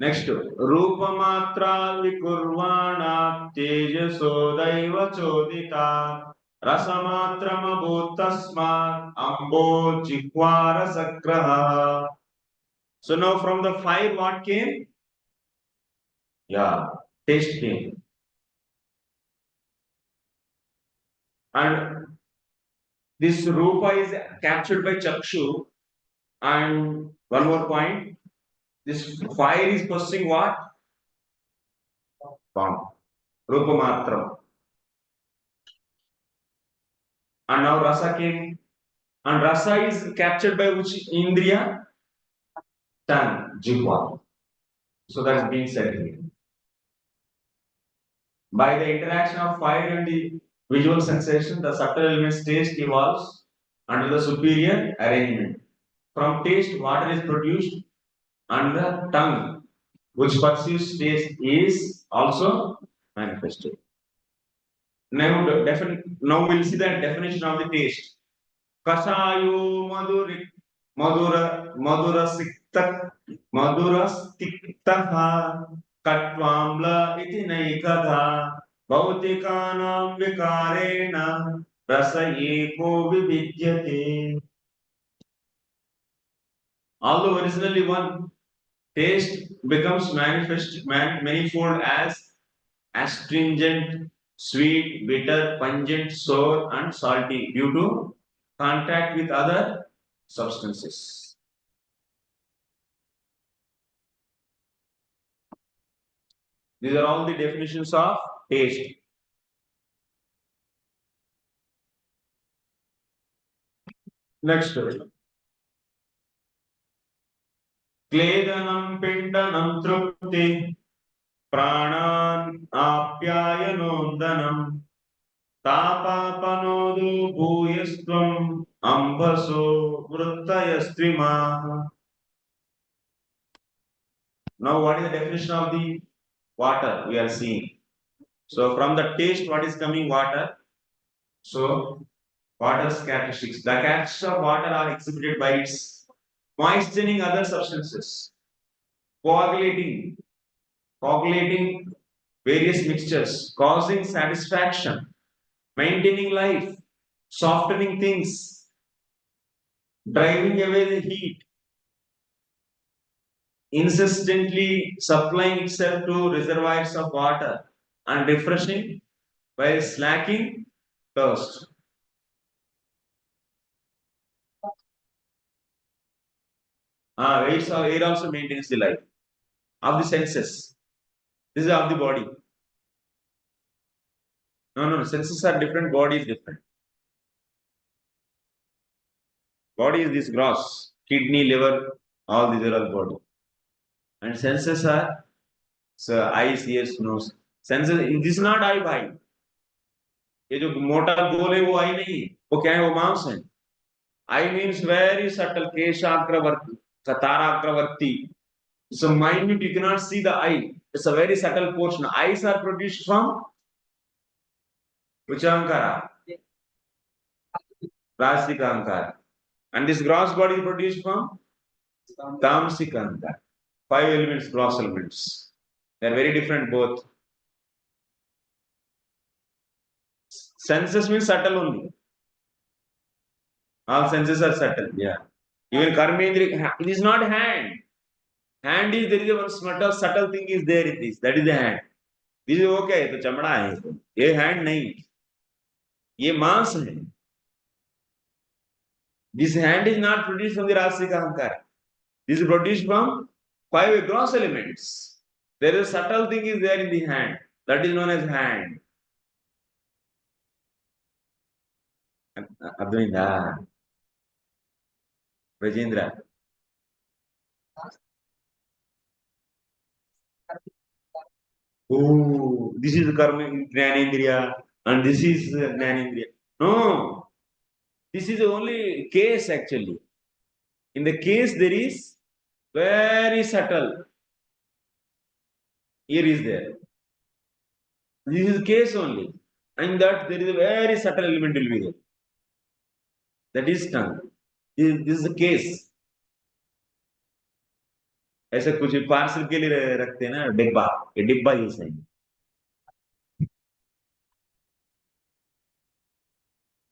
Next, Rupamatra Vikurvana Tejaso Daiva Chodita Rasamatram Abhutasmat Ambo Jikvara Sakraha. So now from the fire what came? Yeah, taste came. And this Rupa is captured by Chakshu. And one more point, this fire is possessing what? Form. Rupa Matram. And now Rasa came. And Rasa is captured by which Indriya? Tongue, Jihva. So that's being said here. By the interaction of fire and the visual sensation, the subtle element's taste evolves under the superior arrangement. From taste, water is produced, and the tongue, which perceives taste, is also manifested. Now, now we'll see the definition of the taste. Kasayo madura stiktaha katvamla iti naikatha bhautikānām vikārena rasa eko vividyate. Although originally one, taste becomes manifold as astringent, sweet, bitter, pungent, sour, and salty due to contact with other substances. These are all the definitions of taste. Next. Kledanam pindanam trupti pranan apyayanondanam tapapanodu bhuyastvam ambaso vrittayastvima. Now what is the definition of the water we are seeing? So from the taste, what is coming? Water. So water's characteristics. The characteristics of water are exhibited by its moistening other substances, coagulating various mixtures, causing satisfaction, maintaining life, softening things, driving away the heat, insistently supplying itself to reservoirs of water, and refreshing while slacking thirst. Air also maintains the life of the senses. This is of the body. No. Senses are different. Body is different. Body is this gross. Kidney, liver, all these are all body. And senses are so eyes, ears, nose. Senses. This is not eye, bhai. ये जो मोटा गोल है वो आई नहीं, वो क्या है? वो मांस है. Eye means very subtle. Keshakravarti, Katarakravarti. So minute, you cannot see the eye. It's a very subtle portion. Eyes are produced from which ankara? Rasika ankara. And this gross body is produced from Tamsika ankara. 5 elements, gross elements. They are very different both. Senses means subtle only. All senses are subtle. Yeah. Even Karmendri, it is not hand. Hand is, there is a one subtle thing is there in this. That is the hand. This is okay. तो चमड़ा है. ये hand नहीं. ये मांस है. This hand is not produced from the Rasika Ankara. This is produced from 5 gross elements. There is a subtle thing is there in the hand. That is known as hand. అర్థమైందా Rajendra? Oh, this is Karma Jnanendriya and this is Jnanendriya. No, this is the only case actually. In the case, there is very subtle. Here is there. This is case only. And that there is a very subtle element will be there. That is tongue. This is the case. ऐसे कुछ parcel के लिए रखते हैं ना डिब्बा, ये डिब्बा ही सही।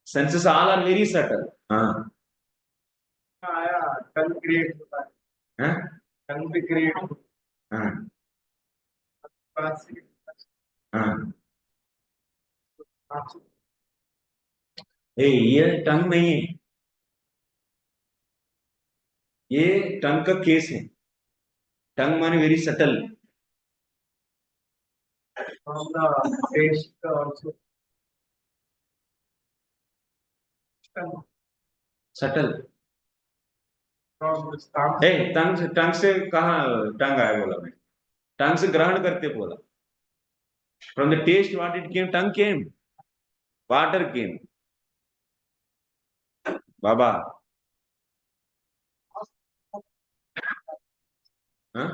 Senses all are very subtle. हाँ आया टंग क्रिएट होता है, हाँ टंग भी क्रिएट हाँ होता हाँ। है। ये टंग नहीं है, ये टंग का केस है। टंग माने very subtle. From the taste also subtle. from the stomach. ए टंग से कहा टंग आया बोला मैं? टंग से ग्रहण करते बोला। From the taste what it came, tongue came, water came. बाबा हाँ?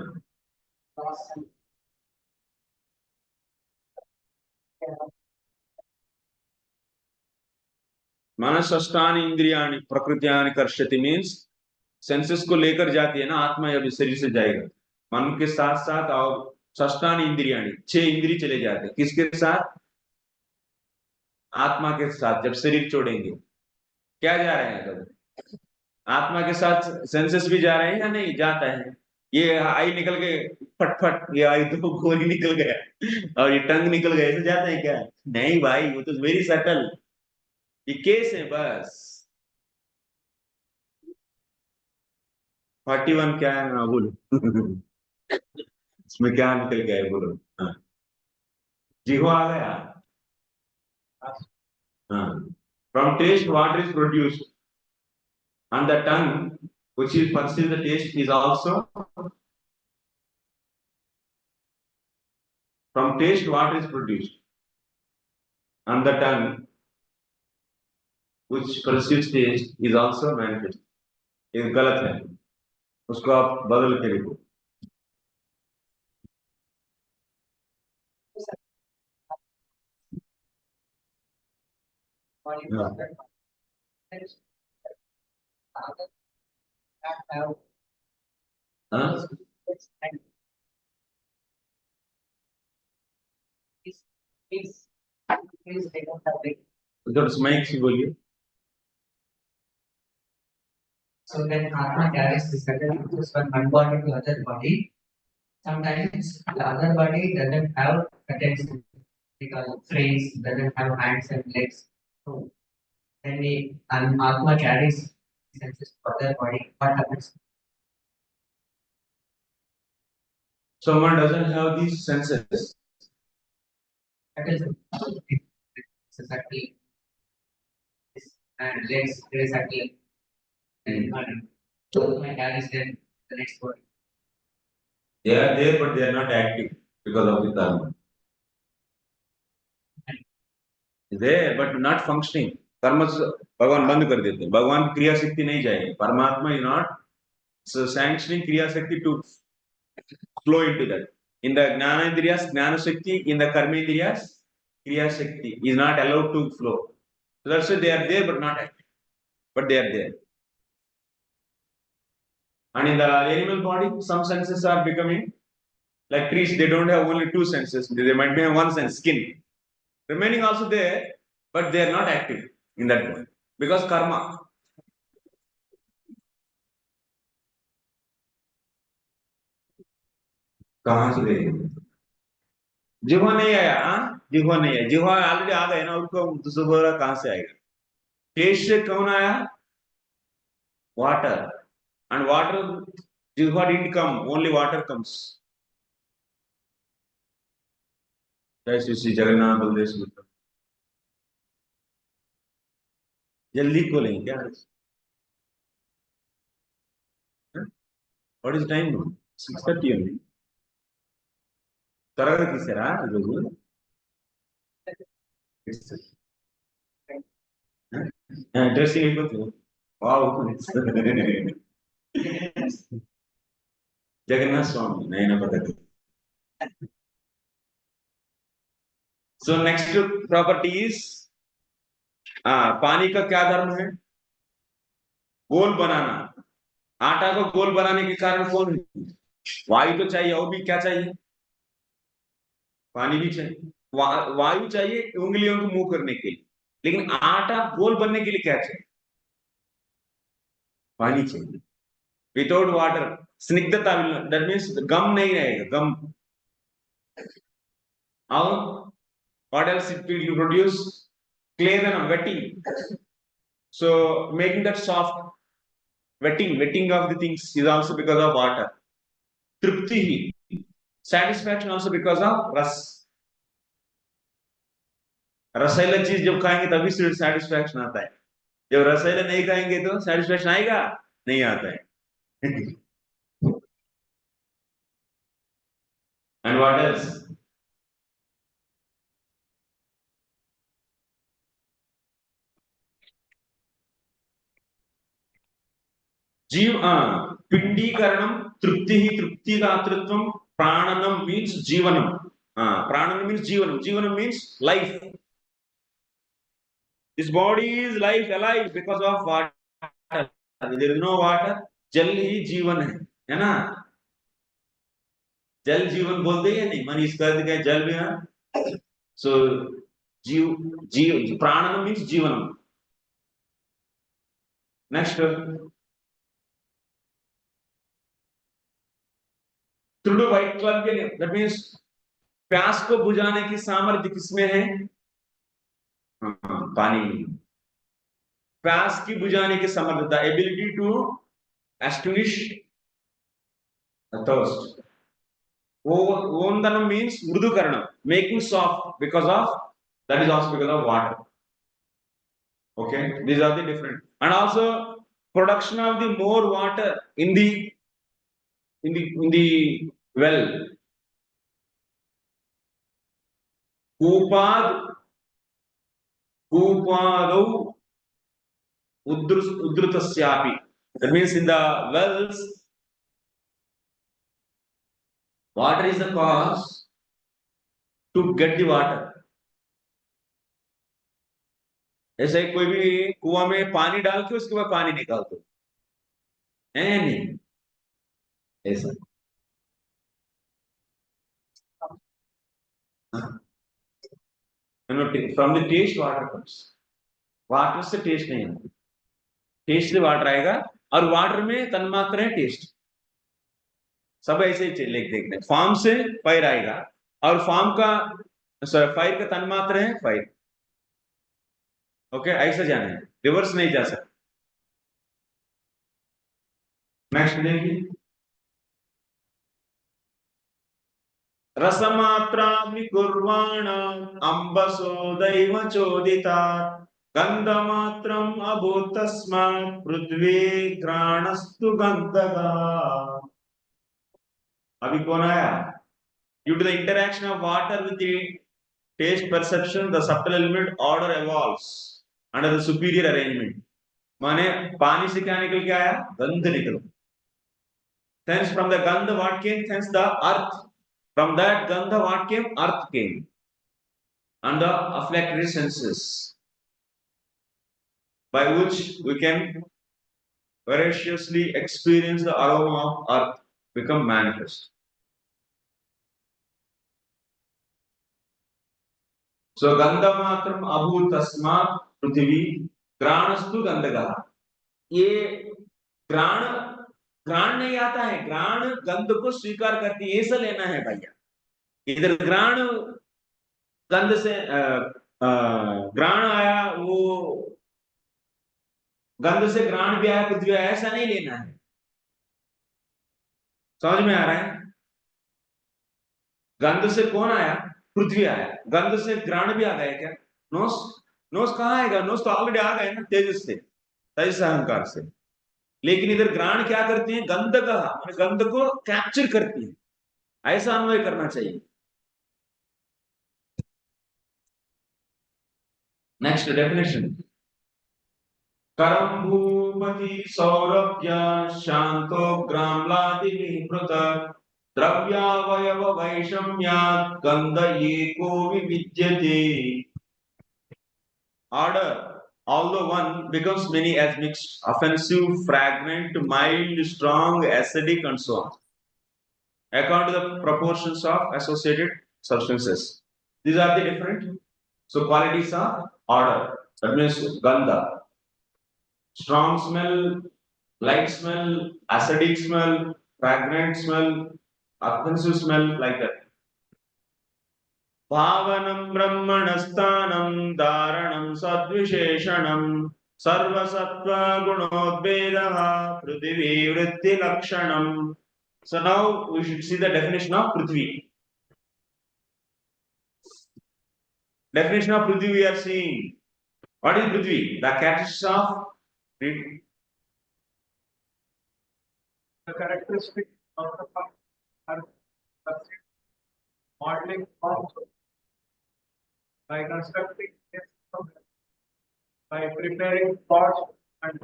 मानस षष्ठानि इंद्रियाणि प्रकृत्यानि कर्षति मीन्स सेंसेस को लेकर जाती है ना आत्मा, जब इस शरीर से जाएगा मन के साथ साथ, और षष्ठानि इंद्रियाणि 6 इंद्रिय चले जाते हैं किसके साथ? आत्मा के साथ। जब शरीर छोड़ेंगे क्या जा रहे हैं तब? आत्मा के साथ सेंसेस भी जा रहे हैं या नहीं जाता है? ये आई निकल के फटफट, ये आई तो गोली निकल गया और ये टंग निकल गया, ऐसे जाता है क्या? नहीं भाई, वो तो वेरी सटल, ये केस है बस। 41 क्या है ना बोलो इसमें क्या निकल गया है बोलो? हाँ, जीवा आ गया। हाँ, from taste water is produced and the tongue which is perceive the taste is also from taste water is produced and the tongue which perceives taste is also manifest। ये गलत है, उसको आप बदल के लिखो। हाँ उधर माइक से बोलिए। So when Atma carries the certain forces from one body to other body, sometimes the other body doesn't have certain physical frames, doesn't have hands and legs. So when an Atma carries senses to other body, what happens? Someone doesn't have these senses, That is exactly this and legs exactly and Atma carries them the next body. they are there but they are not active because of the karma, there but not functioning। कर्म भगवान बंद कर देते हैं, भगवान की क्रिया शक्ति नहीं जाएगी, परमात्मा इज नॉट सैंक्शनिंग क्रिया शक्ति to flow into that। In the Jnanendriyas, Jnana Shakti, in the Karmendriyas, Kriya Shakti is not allowed to flow. So that's why they are there but not active, but they are there। And in the animal body, some senses are becoming like trees, they don't have only 2 senses, they might be have 1 sense, skin. Remaining also there, but they are not active in that way because karma। कहां से देंगे? जिह्वा नहीं आया, हाँ जिह्वा नहीं आया, जिह्वा ऑलरेडी आ गए ना, उसको दोबारा कहां से आएगा? टेस्ट से कौन आया? वाटर, and water, जिह्वा didn't come, only water comes। जय श्री श्री जगन्नाथ बलदेव सुभद्रा। जल्दी को लेंगे क्या? What is time? 6:30 only। త్వరగా తీసారా ఈరోజు? డ్రెస్సింగ్ అయిపోతుంది। వావ్ जगन्नाथ स्वामी नयन पद्धति। सो नेक्स्ट प्रॉपर्टी इज, पानी का क्या धर्म है? गोल बनाना। आटा को गोल बनाने के कारण कौन है? वायु तो चाहिए, और भी क्या चाहिए? पानी भी चाहिए। वायु चाहिए उंगलियों को मूव करने के लिए, लेकिन आटा गोल बनने के लिए क्या चाहिए? पानी चाहिए। विदाउट वाटर स्निग्धता, दैट मीन्स गम नहीं रहेगा, गम। और what else it will produce? Clear wetting. So making that soft, wetting of the things is also because of water. Tripti, satisfaction also because of ras. रसायला चीज जब खाएंगे तभी satisfaction आता है। जब रसायला नहीं खाएंगे तो सेटिस्फैक्शन आएगा? नहीं आता है। And what else? जीव पिंडीकरणम तृप्ति ही तृप्ति दातृत्वम प्राणनम मीन्स जीवनम। प्राणनम मीन्स जीवनम, जीवनम means life. This body is life alive because of water. There is no water, जल ही जीवन है ना? जल जीवन बोलते हैं नहीं, मन इसका क्या जल भी है। सो जीव जीव प्राणम मीन्स जीवनम। नेक्स्ट, त्रुडु वैक्लव्य, दैट मीन्स प्यास को बुझाने की सामर्थ्य किसमें है? पानी। प्यास की बुझाने की समर्थता, ability to extinguish thirst. Vondanam means mrudukaranam, making soft because of, that is also because of water. Okay, these are the different, and also production of the more water in the well. Kupad Kupadau Udrutasyapi. That means in the wells, water is the cause to get the water. ऐसे कोई भी कुआं में पानी डाल के उसके बाद पानी निकाल दो, है नहीं ऐसा। From the taste water comes, वाटर से टेस्ट नहीं आता, टेस्ट से वाटर आएगा। और वाटर में तन्मात्र है टेस्ट, सब ऐसे ही लिख देखते। फॉर्म से फायर आएगा, और फॉर्म का फायर का तन्मात्र है फायर। ओके, ऐसा जाना है, रिवर्स नहीं जा सकता। नेक्स्ट देखिए, रसमात्राग्निकुर्वाण अंबसो दैव चोदिता गंधमात्रम अभूत तस्मात् पृथ्वी घ्राणस्तु गंधगा। अभी कौन आया? Due to the interaction of water with the taste perception, the subtle element order evolves under the superior arrangement. माने पानी से क्या निकल के आया? गंध निकल। Thence from the gandha what came? Thence the earth. From that gandha what came? Earth came. And the affected senses, by which we can voraciously experience the aroma of earth become manifest. So gandha matram abhut tasmat पृथ्वी ग्राणस्तु गंधगा। ये ग्राण, ग्राण नहीं आता है, ग्राण गंध को स्वीकार करती है, ऐसा लेना है भैया। इधर ग्राण गंध से ग्राण आया, वो गंध से ग्राण भी आया, पृथ्वी आया, ऐसा नहीं लेना है। समझ में आ रहा है? गंध से कौन आया? पृथ्वी आया। गंध से ग्राण भी आ गया क्या? नोस, नोस कहाँ आएगा? नोस तो ऑलरेडी आ गए ना, तेजस से, तेजस अहंकार से। लेकिन इधर ग्राण क्या करती है? गंध का, गंध को कैप्चर करती है, ऐसा अन्वय करना चाहिए। नेक्स्ट डेफिनेशन, करम भूपति सौरभ्य शांतो ग्राम्लादि विहृत द्रव्यावयव वैषम्यात् गंध एको विविद्यते। Order, although one becomes many as mixed, offensive, fragrant, mild, strong, acidic, and so on. according to the proportions of associated substances. These are the different. So qualities are order. That means gandha, strong smell, light smell, acidic smell, fragrant smell, offensive smell, like that. Bhavanam brahmanasthanam dharanam sadvisheshanam sarvasattva gunodvedaha prithvi vritti lakshanam. So now we should see the definition of Prithvi. Definition of Prithvi we are seeing. What is Prithvi? The characteristics of The characteristic of the pump are perceived modeling forms by constructing a system, by preparing pots and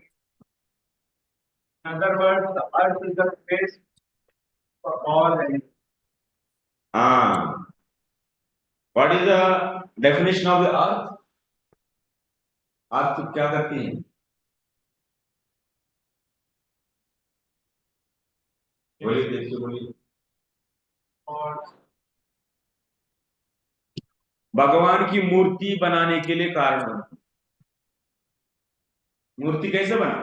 in other words, the earth is the base for all elements. What is the definition of the earth? अर्थ क्या करती है? बोलिए, देखिए, बोलिए। और भगवान की मूर्ति बनाने के लिए कारण बना। मूर्ति कैसे बना?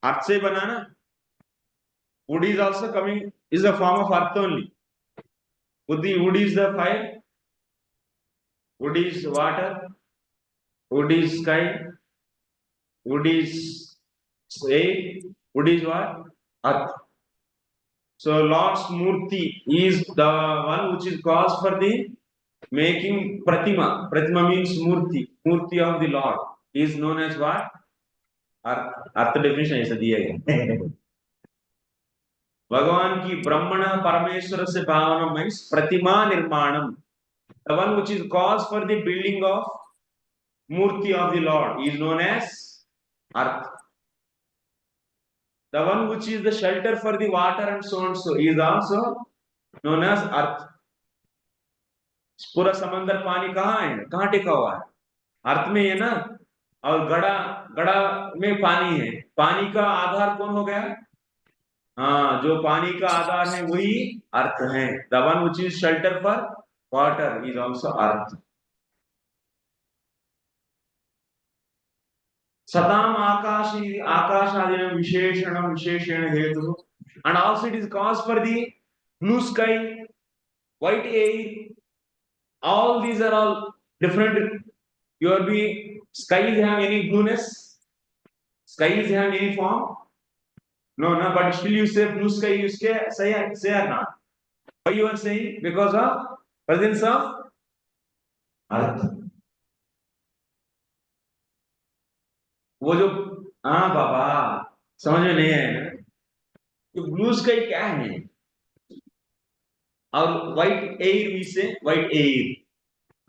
अर्थ से बना ना। Wood is also coming, is a form of earth only. Wood is the fire, wood is water, wood is sky, wood is air, wood is what? Earth. So Lord's Murti is the one which is cause for the making Pratima. Pratima means Murti. Murti of the Lord is known as what? Earth definition ऐसा दिया गया। भगवान की ब्रह्मण परमेश्वर से भावना means प्रतिमा निर्माणम, the one which is cause for the building of murti of the Lord is known as earth. The one which is the shelter for the water and so on so is also known as earth. पूरा समंदर पानी कहाँ है? कहाँ टिका हुआ है? अर्थ में है ना। और गड़ा गड़ा में पानी है। पानी का आधार कौन हो गया? हाँ, जो पानी का आधार है वही अर्थ है। The one which is shelter for water is also earth. सताम आकाशादि विशेषण विशेषण हेतु and also it is cause for the blue sky, white air. All these are all different. Your be skies have any blueness? Skies have any form? No, no, but still you say blue sky, you say or not? Why you are saying? Because of presence of earth. वो जो, हाँ बाबा, समझ में नहीं आया ना? तो blue sky क्या है? और व्हाइट एयर वी से white air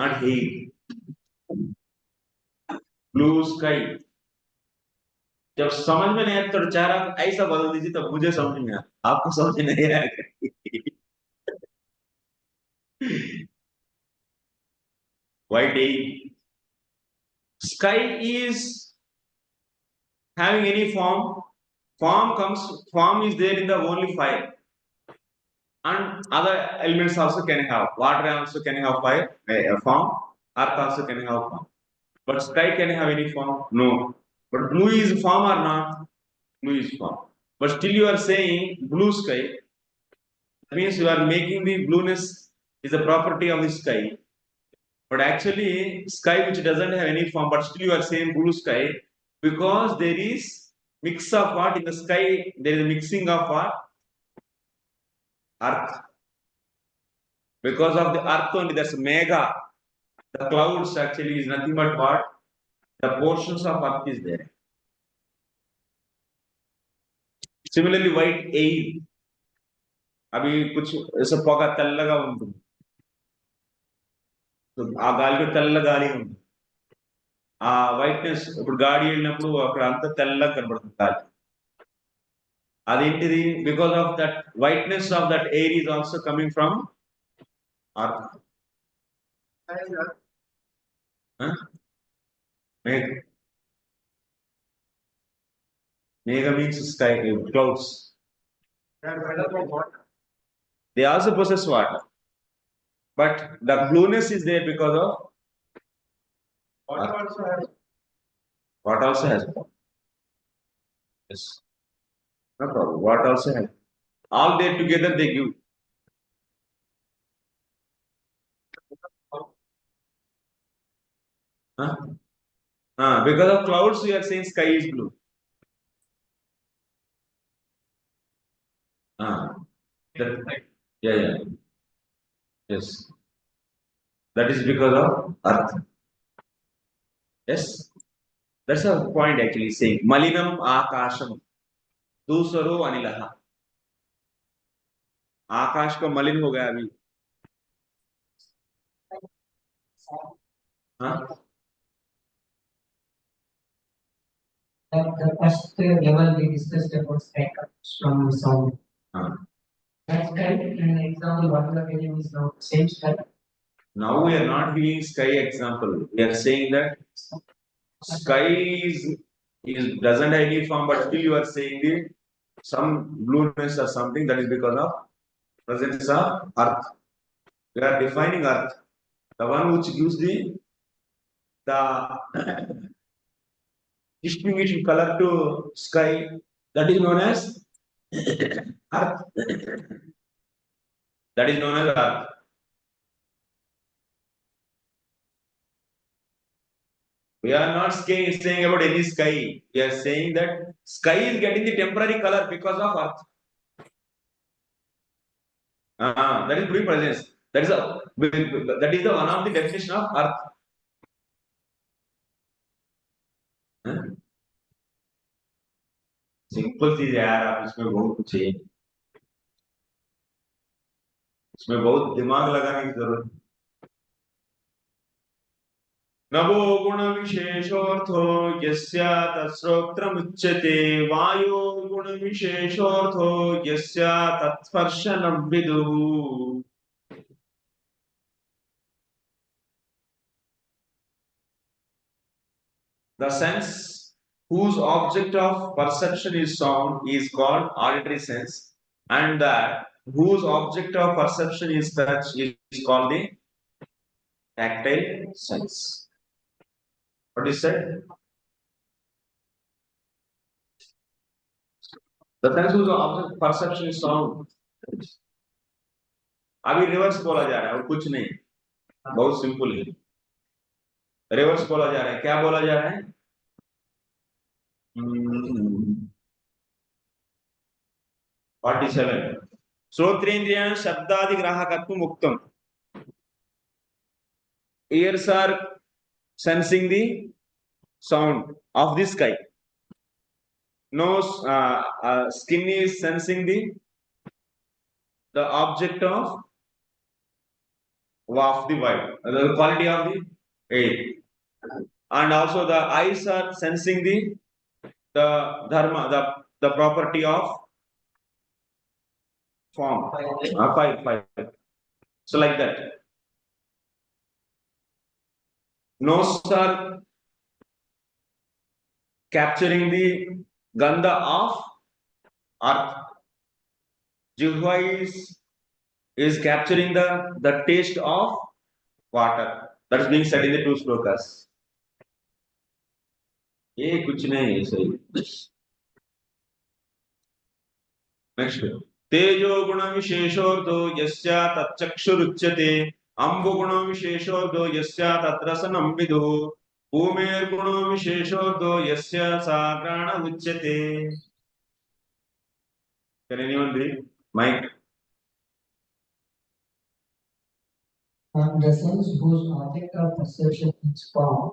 not here. Blue sky जब समझ में नहीं आया तो चारा ऐसा बदल दीजिए तब मुझे समझ में आया। आपको समझ नहीं आया? White air, sky is having any form. Form is there in the only fire, and other elements also can have. Water also can have fire, form. Earth also can have form. But sky can have any form? No. But blue is form or not? Blue is form. But still you are saying blue sky. That means you are making the blueness is a property of the sky. But actually, sky which doesn't have any form, but still you are saying blue sky because there is mix of what in the sky. There is a mixing of what? Earth. Because of the earth only, that's mega. The clouds actually is nothing but what? The portions of earth is there. Similarly, white air. अभी कुछ ऐसा పొగ తెల్లగా ఉంటుంది. ఆ గాలిలో తెల్ల గాలి ఉంటుంది. ఆ వైట్నెస్ ఇప్పుడు గాడి వెళ్ళినప్పుడు అక్కడ అంతా తెల్లగా కనబడుతుంది గాలి. అదేంటిది? Because of that whiteness of that air is also coming from earth. Megha, Megha means sky, clouds. they are made up of water. They also possess water. But the blueness is there because of Water also has what also has. Yes. No problem. What also has. All there together they give. Huh? Because of clouds, we are saying sky is blue. That, yeah. Yes. That is because of earth. Yes. That's a point actually saying. Malinam akasham. दूसरो अनिलः. आकाश को मलिन हो गया अभी. हाँ? The first level we discussed about sky comes from sound. That's correct. An example, what we are giving is now same sky. Now we are not giving sky example. We are saying that sky is doesn't have any form, but still you are saying the some blueness or something that is because of presence of earth. We are defining earth, the one which gives the distinguishing color to sky. That is known as earth. That is known as earth. We are not saying about any sky. We are saying that sky is getting the temporary color because of earth. That is presence. That is the one of the definition of earth. Simple चीज है यार, आप इसमें बहुत कुछ है, इसमें बहुत दिमाग लगाने की जरूरत. नवो गुण विशेषोर्थो यस्य तत्श्रोत्रमुच्यते वायो गुण विशेषोर्थो यस्य तत्स्पर्शनं विदुः. The sense whose object of perception is sound is called auditory sense, and that whose object of perception is touch is called the tactile sense. What is said? The sense whose object of perception is sound. अभी reverse बोला जा रहा है और कुछ नहीं, बहुत simple है. रिवर्स बोला जा रहा है. क्या बोला जा रहा है? 47. श्रोत्रेन्द्रियां शब्दादि ग्राहकत्वम उक्तम. Ears are sensing the sound of the sky. Nose, skin is sensing the object of the vibe, the quality of the air, and also the eyes are sensing the dharma, the property of form. Five. So like that. Nose are capturing the gandha of earth. Jihva is capturing the taste of water. That is being said in the two slokas. ये कुछ नहीं है सही. Next. तेजो गुण विशेषोर्धो यस्या तच्चक्षुरुच्यते अम्बु गुण विशेषोर्धो यस्या तत्रसनं विदुः भूमेर्गुणो विशेषोर्धो यस्या साग्राण उच्यते. Can anyone read? Mike. The sense whose object of perception is form,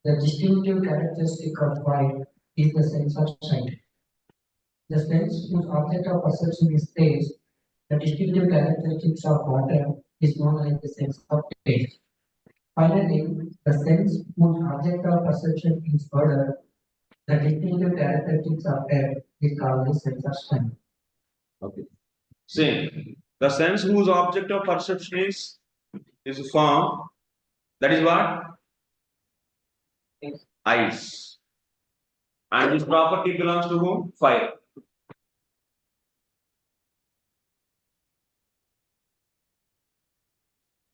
the distinctive characteristic of white is the sense of sight. The sense whose object of perception is taste, the distinctive characteristics of water is known as the sense of taste. Finally, the sense whose object of perception is odor, the distinctive characteristics of air is called the sense of smell. Okay. Same. The sense whose object of perception is form. That is what? Eyes. And this property belongs to whom? Fire.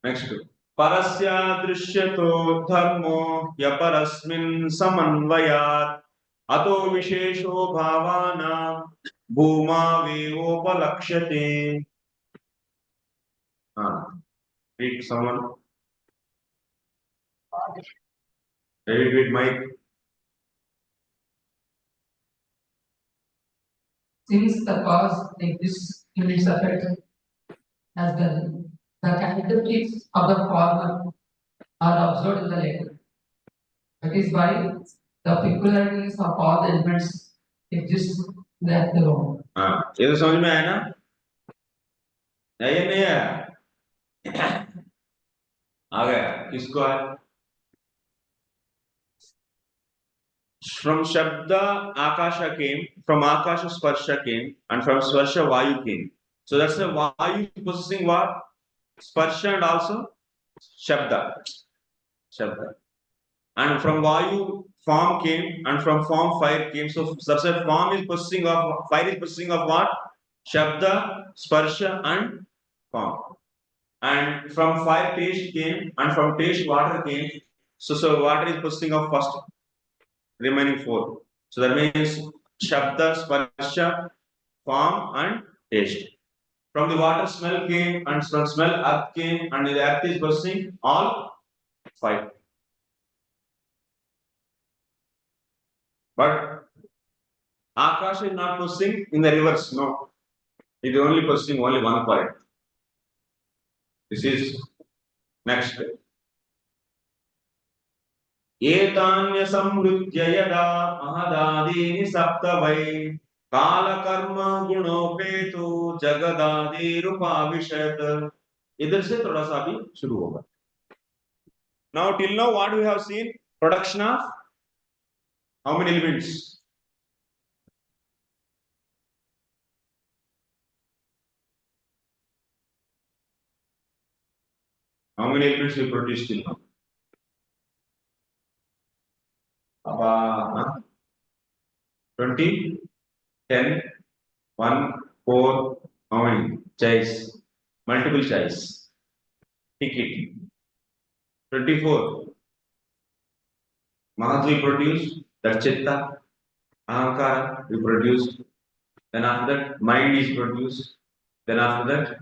Next. Parasya drisyato dharmo yaparasmin samanvayat ato vishesho bhavana bhuma vevopalakshate. Read someone. Read with Mike. Since the cause exists in its effect as well, the characteristics of the former are observed in the latter. That is why the peculiarities of all the elements exist in the alone. ये तो समझ में आया ना? नहीं नहीं आया? आ गया? किसको आया? From Shabda, Akasha came, from Akasha, Sparsha came, and from Sparsha, Vayu came. So that's the Vayu possessing what? Sparsha and also Shabda. Shabda. And from Vayu, form came, and from form, fire came. So that's a form is possessing of, fire is possessing of what? Shabda, Sparsha, and form. And from fire, taste came, and from taste, water came. So water is possessing of first remaining four. So that means Shabda, Sparsha, form, and taste. From the water, smell came, and from smell, earth came, and the earth is possessing all five. But Akash is not possessing in the reverse, no. It is only possessing only one point. This is next. एतान्य संवृत्य यदा महदादीनि सप्त वै काल कर्म गुणोपेतो जगदादिरूपाविशत. इधर से थोड़ा सा भी शुरू होगा. Now till now what we have seen? Production of how many elements? How many elements we produced till now? 20, 10, 1, 4, how many? Choice. Multiple choice. Ticket. 24. Mahad we produced, that Chitta, Ahankara we produced. Then after that, mind is produced. Then after that,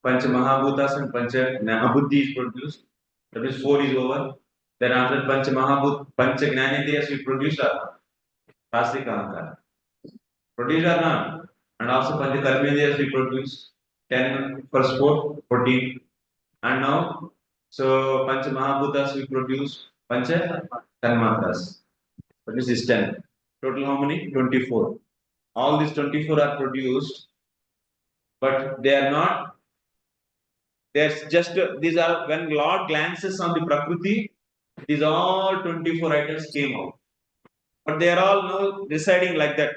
Pancha Mahabhutas and Pancha Mahabuddhi is produced. That means 4 is over. Then after that, Pancha Gnanindriyas we produced. Rasik Ahankara. Produced or not? And also Pancha Karmendriyas we produced. 10 first 4, 14. And now, so Pancha Mahabhutas we produced. Pancha Tanmatras. That is 10. Total how many? 24. All these 24 are produced, but they are not. There's just these are when Lord glances on the Prakriti, these all 24 items came out. But they are all now deciding like that.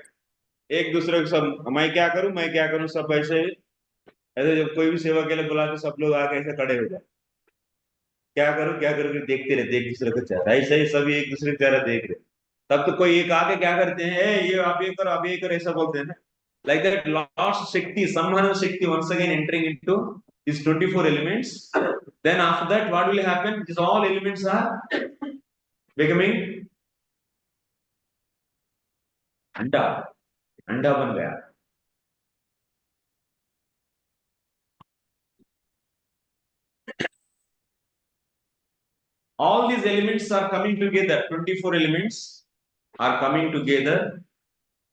एक दूसरे को सब मैं क्या करूं सब ऐसे जब कोई भी सेवा के लिए बुलाते सब लोग आके ऐसे खड़े हो जाए क्या करूं देखते रहते एक दूसरे को चेहरा ऐसे ही सभी एक दूसरे का चेहरा देख रहे तब तो कोई एक आके क्या करते हैं ये आप ये करो ऐसा बोलते हैं ना like that Lord's Shakti, Samhana Shakti once again entering into these 24 elements. Then after that, what will happen? These all elements are becoming Anda. Anda ban gaya. All these elements are coming together. 24 elements are coming together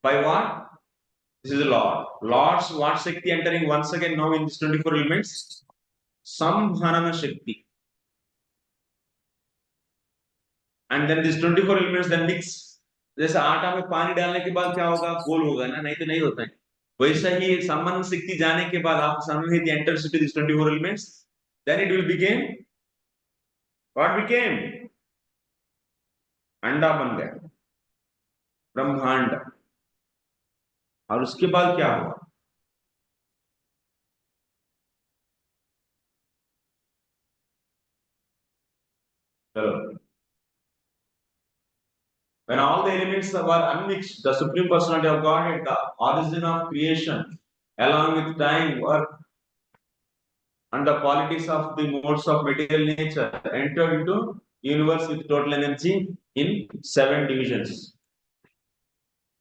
by what? This is the Lord. Lord's what Shakti entering once again now in these 24 elements? Samhana Shakti. And then these 24 elements then mix. जैसे आटा में पानी डालने के बाद क्या होगा गोल होगा ना नहीं तो नहीं होता है वैसा ही संबंध शक्ति जाने के बाद आप संबंधित enters into these 24 elements then it will become what became अंडा बन गया ब्रह्मांड और उसके बाद क्या हुआ चलो when all the elements were unmixed, the Supreme Personality of Godhead, the origin of creation, along with time, work, and the qualities of the modes of material nature entered into universe with total energy in 7 divisions.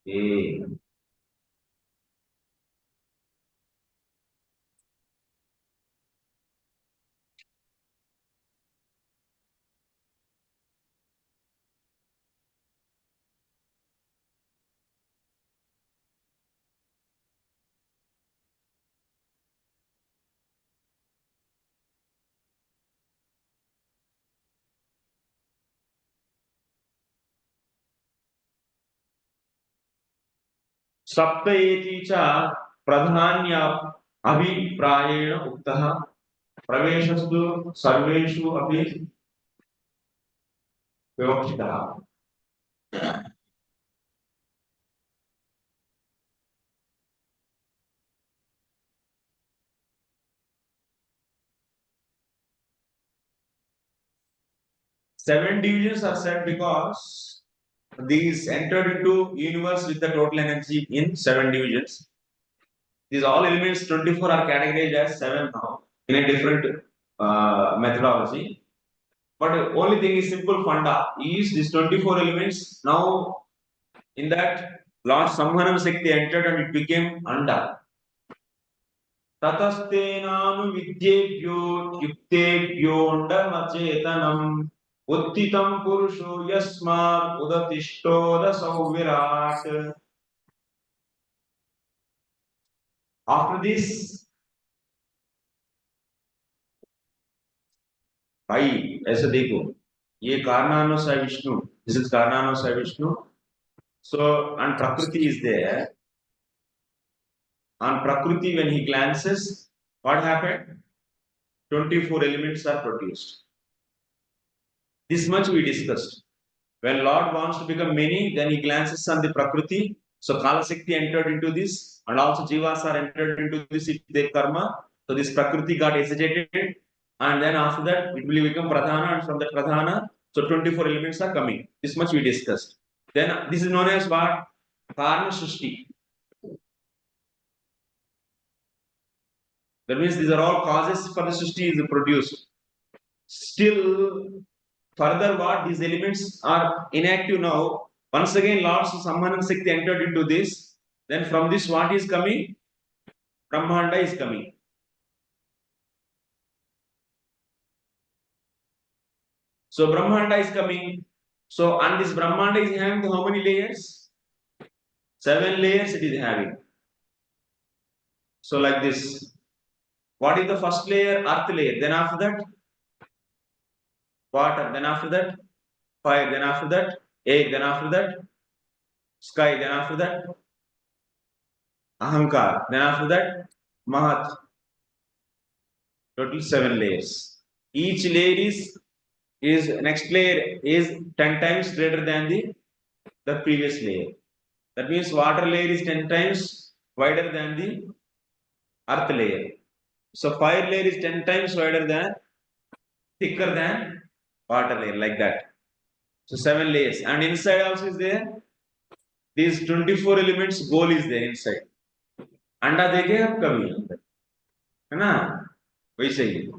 A. सप्त एति च प्रधान्य अभिप्रायेण उक्तः प्रवेशस्तु सर्वेषु अपि विवक्षितः. 7 divisions are said because these entered into universe with the total energy in 7 divisions. These all elements 24 are categorized as 7 now in a different methodology. But only thing is simple funda is these 24 elements now in that Lord Samharam Shakti entered and it became Anda. ततस्तेनानु विद्येभ्यो युक्तेभ्योऽण्डमचेतनम् उत्थितं पुरुषो यस्मात् उदतिष्ठोदसौ Virat. After this, भाई ऐसे देखो ये कारणानुसार Vishnu, this is कारणानुसार Vishnu. So and Prakriti is there. On Prakriti, when he glances, what happened? 24 elements are produced. This much we discussed. When Lord wants to become many, then he glances on the Prakriti. So Kala Shakti entered into this, and also Jivas are entered into this with their karma. So this Prakriti got agitated, and then after that it will become Pradhana, and from that Pradhana, so 24 elements are coming. This much we discussed. Then this is known as what? Karma Srishti. That means these are all causes for the Srishti is produced. Still, further what these elements are inactive now. Once again, Lord's Samhanan Shakti entered into this. Then from this, what is coming? Brahmanda is coming. So Brahmanda is coming. So and this Brahmanda is having how many layers? 7 layers it is having. So like this. What is the first layer? Earth layer. Then after that, water. Then after that, fire. Then after that, air. Then after that, sky. Then after that, Ahankar. Then after that, Mahat. Total 7 layers. Each layer is next layer is 10 times greater than the previous layer. That means water layer is 10 times wider than the earth layer. So fire layer is 10 times wider than thicker than water layer, like that. So 7 layers, and inside also is there. These 24 elements goal is there inside. अंडा देखे आप कभी है ना, वैसे ही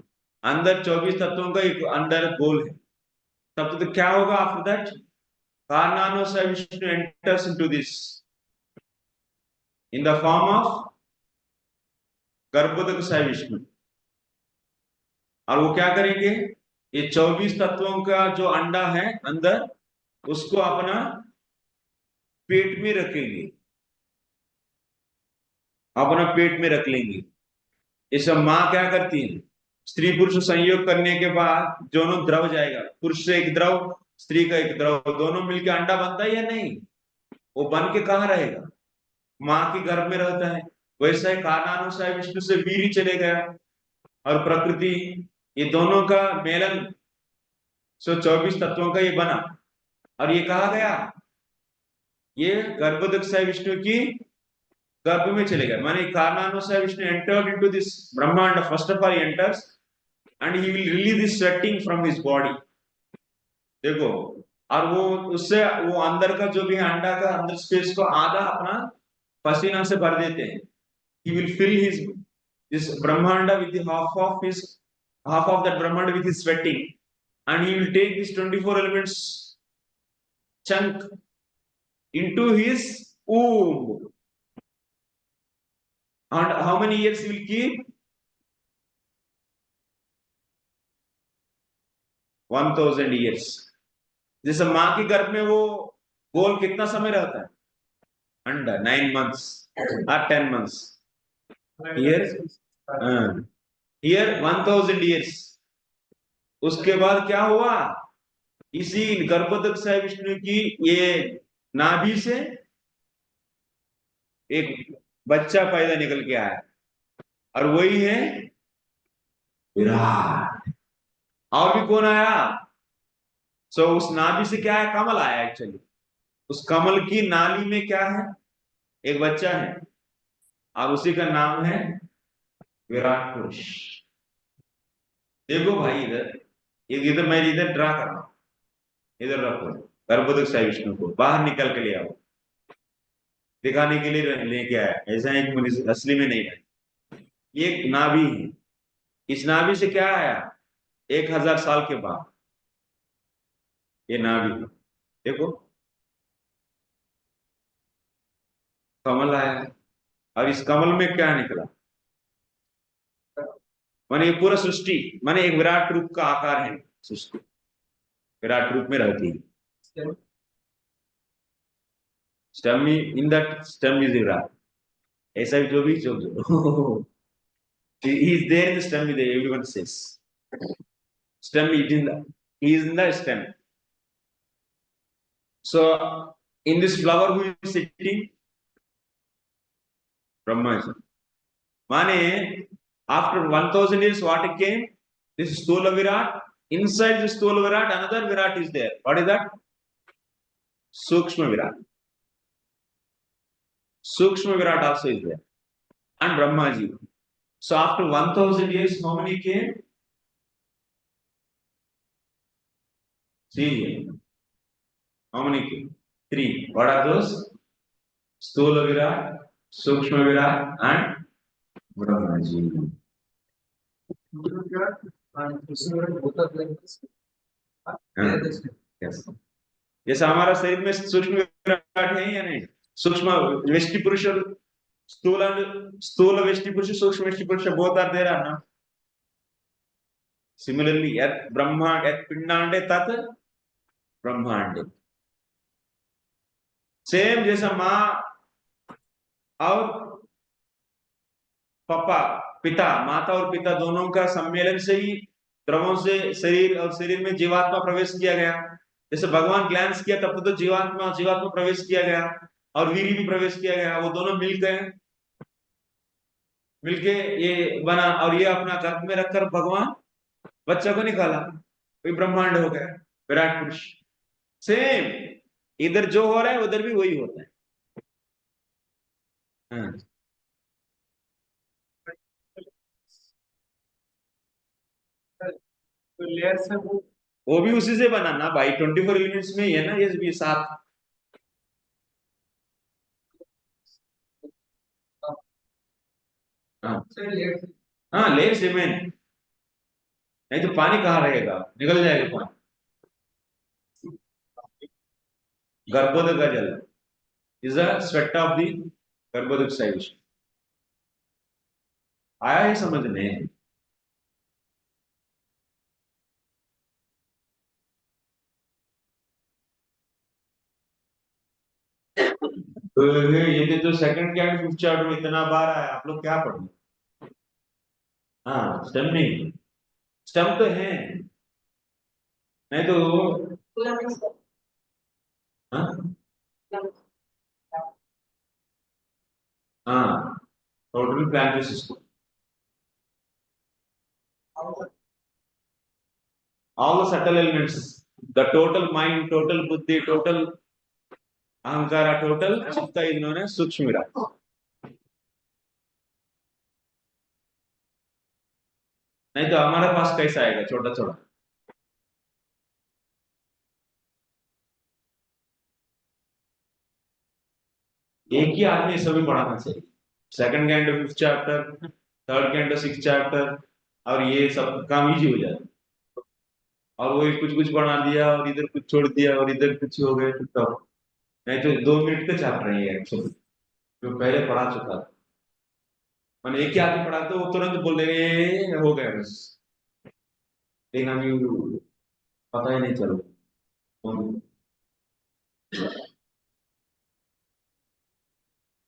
अंदर 24 तत्वों का एक अंदर गोल है. तब तो क्या होगा आफ्टर दैट? कारणानुसार Vishnu enters into this in the form of Garbhodaka साय विष्णु. और वो क्या करेंगे? ये 24 तत्वों का जो अंडा है अंदर, उसको अपना पेट में रखेंगे, अपना पेट में रख लेंगे. ये सब माँ क्या करती है? स्त्री पुरुष संयोग करने के बाद दोनों द्रव जाएगा, पुरुष से एक द्रव, स्त्री का एक द्रव, दोनों मिलकर अंडा बनता है या नहीं? वो बन के कहाँ रहेगा? माँ के गर्भ में रहता है. वैसा ही कारणानुसार विष्णु से वीर्य चले गया और प्रकृति, ये दोनों का मेलन, सो 24 तत्वों का ये बना. और ये कहा गया, ये गर्भोदक से विष्णु की गर्भ में चले गए. माने कारणानुसार विष्णु एंटर्ड इनटू दिस ब्रह्मांड. First of all he enters and he will release this sweating from his body. देखो, और वो उससे वो अंदर का जो भी अंडा का अंदर स्पेस को आधा अपना पसीना से भर देते हैं. He will fill his this Brahmanda with the half of that Brahmanda with his sweating, and he will take this 24 elements chunk into his womb. And how many years he will keep? 1000 years. जैसे माँ के गर्भ में वो गोल कितना समय रहता है? Under 9 months or 10 months. Here 1000 years. उसके बाद क्या हुआ? इसी गर्भोदक विष्णु की ये नाभि से एक बच्चा पैदा निकल के आया, और वही है विराट। और भी कौन आया? सो उस नाभि से क्या है? कमल आया एक्चुअली। उस कमल की नाली में क्या है? एक बच्चा है, और उसी का नाम है विराट पुरुष। देखो भाई, इधर मैं इधर ड्रा कर रहा हूं, इधर रखो गर्भोदक साई विष्णु को, बाहर निकल के ले आओ, दिखाने के लिए लेके आया। ऐसा है कि असली में नहीं है। ये एक नाभि है, इस नाभि से क्या आया? 1000 साल के बाद ये नाभि, देखो कमल आया, और इस कमल में क्या निकला? माने ये पूरा सृष्टि, माने एक विराट रूप का आकार है सृष्टि, विराट रूप में रहती है। Stem in that stem is Virat. ऐसा जो भी जो he is there in the stem, everyone says stem is in the, he is in the stem. So in this flower who is sitting? Brahma. माने after 1000 years what came? This Stula Virat. Inside this Stula Virat another Virat is there. What is that? Sukshma Virat. Sukshma Virat also is there, and Brahmaji. So after 1000 years how many came? See here. How many came? 3. What are those? Stula Virat, Sukshma Virat, and Brahmaji. Yes. जैसा हमारा शरीर में सूक्ष्म विराट है या नहीं? सूक्ष्म वेष्टि पुरुष और स्थूल वेष्टि पुरुष, सूक्ष्म वेष्टि पुरुष, both are there ना? Similarly, yat ब्रह्मांड यत पिंडांडे तत् ब्रह्मांडे। सेम जैसा माँ और पापा, पिता, माता और पिता दोनों का सम्मेलन से ही द्रवों से शरीर और शरीर में जीवात्मा प्रवेश किया गया। जैसे भगवान ग्लैंस किया तब तो जीवात्मा प्रवेश किया गया, और वीरी भी प्रवेश किया गया। वो दोनों मिल गए, मिलके ये बना, और ये अपना गर्भ में रखकर भगवान बच्चा को निकाला, वही ब्रह्मांड हो गया, विराट पुरुष। सेम इधर जो हो रहा है उधर भी वही होता है। हाँ। तो लेयर से वो भी उसी से बना ना भाई, 24 एलिमेंट्स में ही है ना ये भी 7। हाँ हाँ, लेयर सीमेंट, नहीं तो पानी कहाँ रहेगा, निकल जाएगा पानी। गर्भोदक का जल is a sweat of the Garbhodaka side. आया है समझ में? तो ये तो सेकंड क्या फिफ्थ चैप्टर में इतना बार आया, आप लोग क्या पढ़े? हाँ, स्टेम नहीं, स्टेम तो है, नहीं तो हाँ हाँ, total planetary system, all the subtle elements, the total mind, total buddhi, total ahankara, total chitta is known as सूक्ष्म विराट। नहीं तो हमारे पास कैसा आएगा छोटा छोटा? एक ही आदमी सभी पढ़ाना चाहिए। Second kind of fifth chapter, 3rd canto 6th chapter, और ये सब काम इजी हो जाता। और वो कुछ कुछ बना दिया और इधर कुछ छोड़ दिया और इधर कुछ हो गए तो नहीं तो 2 मिनट का चैप्टर है एक्चुअली, जो पहले पढ़ा चुका था। मैंने एक ही आदमी पढ़ा तो वो तुरंत बोल देंगे ये हो गया बस, लेकिन हमें पता ही नहीं चला।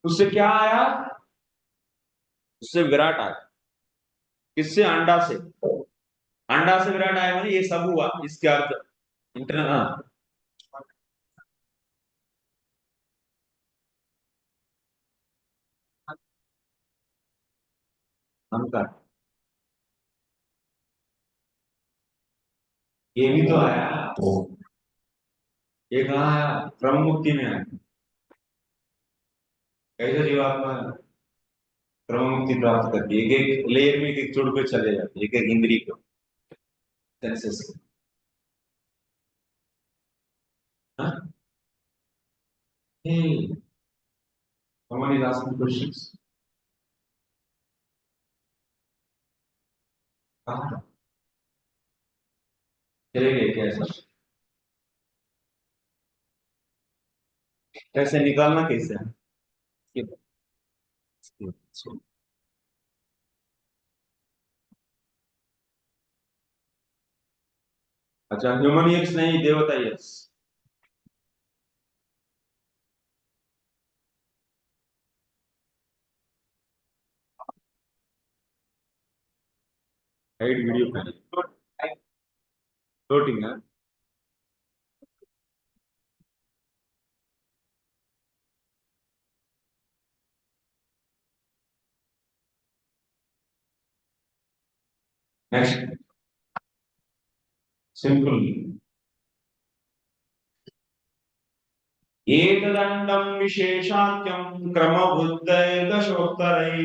उससे क्या आया? उससे विराट आया। किससे? अंडा से। अंडा से विराट आया माने ये सब हुआ, इसके अर्थ इंटरनल। अहंकार, ये भी तो आया। ये कहाँ आया? ब्रह्म मुक्ति में आया। कैसे जीवात्मा ब्रह्म मुक्ति प्राप्त करती है? एक एक लेयर में एक एक चुड़ पे चले जाते, एक एक इंद्री को, सेंसेस को। हाँ? Hey, someone is asking questions. कहाँ? चले गए कैसे? कैसे निकालना कैसे है? Skip, skip. अच्छा, ह्यूमन यक्स नहीं, देवता यक्स। हाइड वीडियो पैनल फ्लोटिंग है। Next simple. एतदण्डं विशेषाख्यं क्रमबुद्धैर्दशोत्तरैः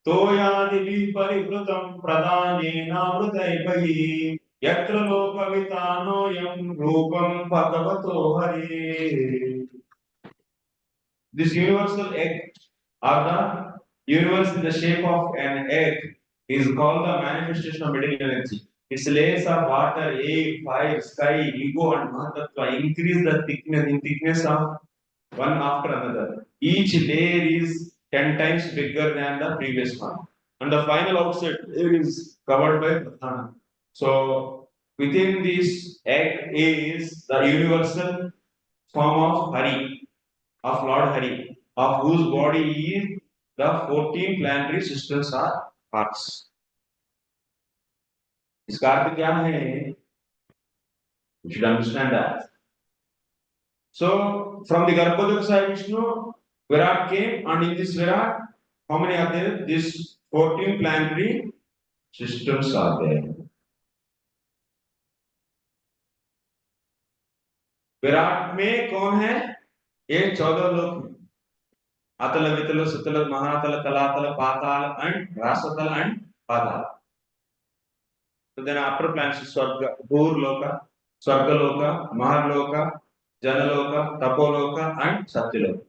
तोयादिभिः परिवृतं प्रदानेनामृतैः यत्र लोकवितानोऽयं रूपं भगवतो हरेः। This universal egg, or the universe in the shape of an egg, is called the manifestation of material energy. Its layers of water, air, fire, sky, ego, and Mahatattva increase the thickness in thickness of one after another. Each layer is 10 times bigger than the previous one. And the final outside layer is covered by Pradhana. So within this egg is the universal form of Hari, of Lord Hari, of whose body is the 14 planetary systems are parts. इसका अर्थ क्या है? You should understand that. So from the Garbhodak side Vishnu, Virat came, and in this Virat, how many are there? These 14 planetary systems are there. Virat में कौन है? ये 14 लोग, अतल वितल सुतल महातल तलातल पाताल and rasatal and patal. So then upper planets Swarga, Bhurloka, Swargaloka, Maharloka, Janaloka, Tapoloka and Satyaloka.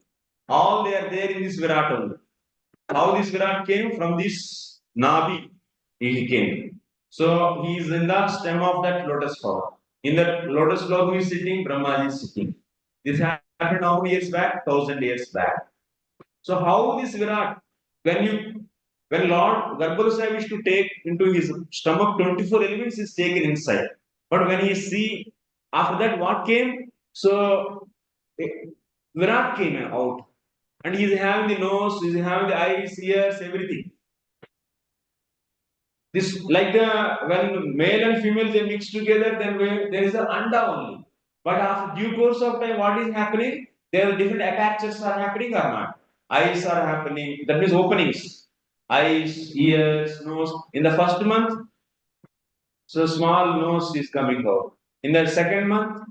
All they are there in this Virat only. How this Virat came? From this Nabi he came. So he is in the stem of that lotus flower. In that lotus flower who is sitting? Brahma is sitting. This happened how many years back? 1,000 years back. So how this Virat, when Lord Garbhoda wished to take into his stomach 24 elements is taken inside. But when he see after that what came? So Virat came out. And he is having the nose, he is having the eyes, ears, everything. This like the when male and female they mix together, then there is an anda only. But after due course of time, what is happening? There are different attaches are happening or not? Eyes are happening. That means openings. Eyes, ears, nose. In the first month, so small nose is coming out. In the second month,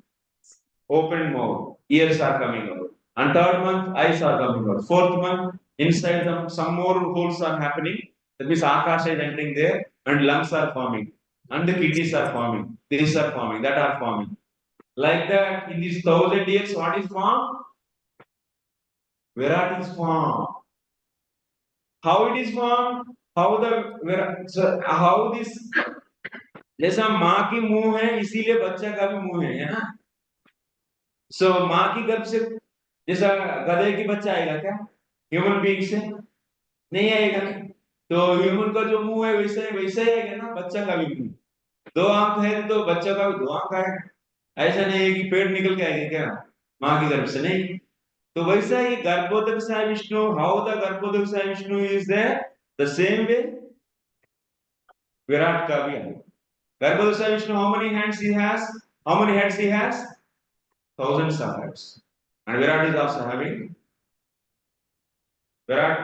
open mouth, ears are coming out. And third month, eyes are coming out. Fourth month, inside them, some more holes are happening. That means Akasha is entering there, and lungs are forming, and the kidneys are forming. These are forming, that are forming. Like that, in these 1,000 years, what is formed? Virat is formed. How it is formed? How this, जैसा माँ की मुंह है इसीलिए बच्चा का भी मुंह है ना। सो माँ की गर्भ से जैसा गधे की बच्चा आएगा क्या ह्यूमन बीइंग से? नहीं आएगा। तो ह्यूमन का जो मुंह है वैसा ही आएगा ना बच्चा का भी मुंह। दो आंख है तो बच्चा का भी दो आंख आएगा। ऐसा नहीं है कि पेट निकल के आएगा क्या माँ की गर्भ से, नहीं। तो वैसा ही गर्भोदक से विष्णु, हाउ द गर्भोदक से Vishnu is there, the same way विराट का भी है। गर्भोदक से Vishnu, how many hands he has, how many heads he has, thousands of heads. And Virat is also having Virat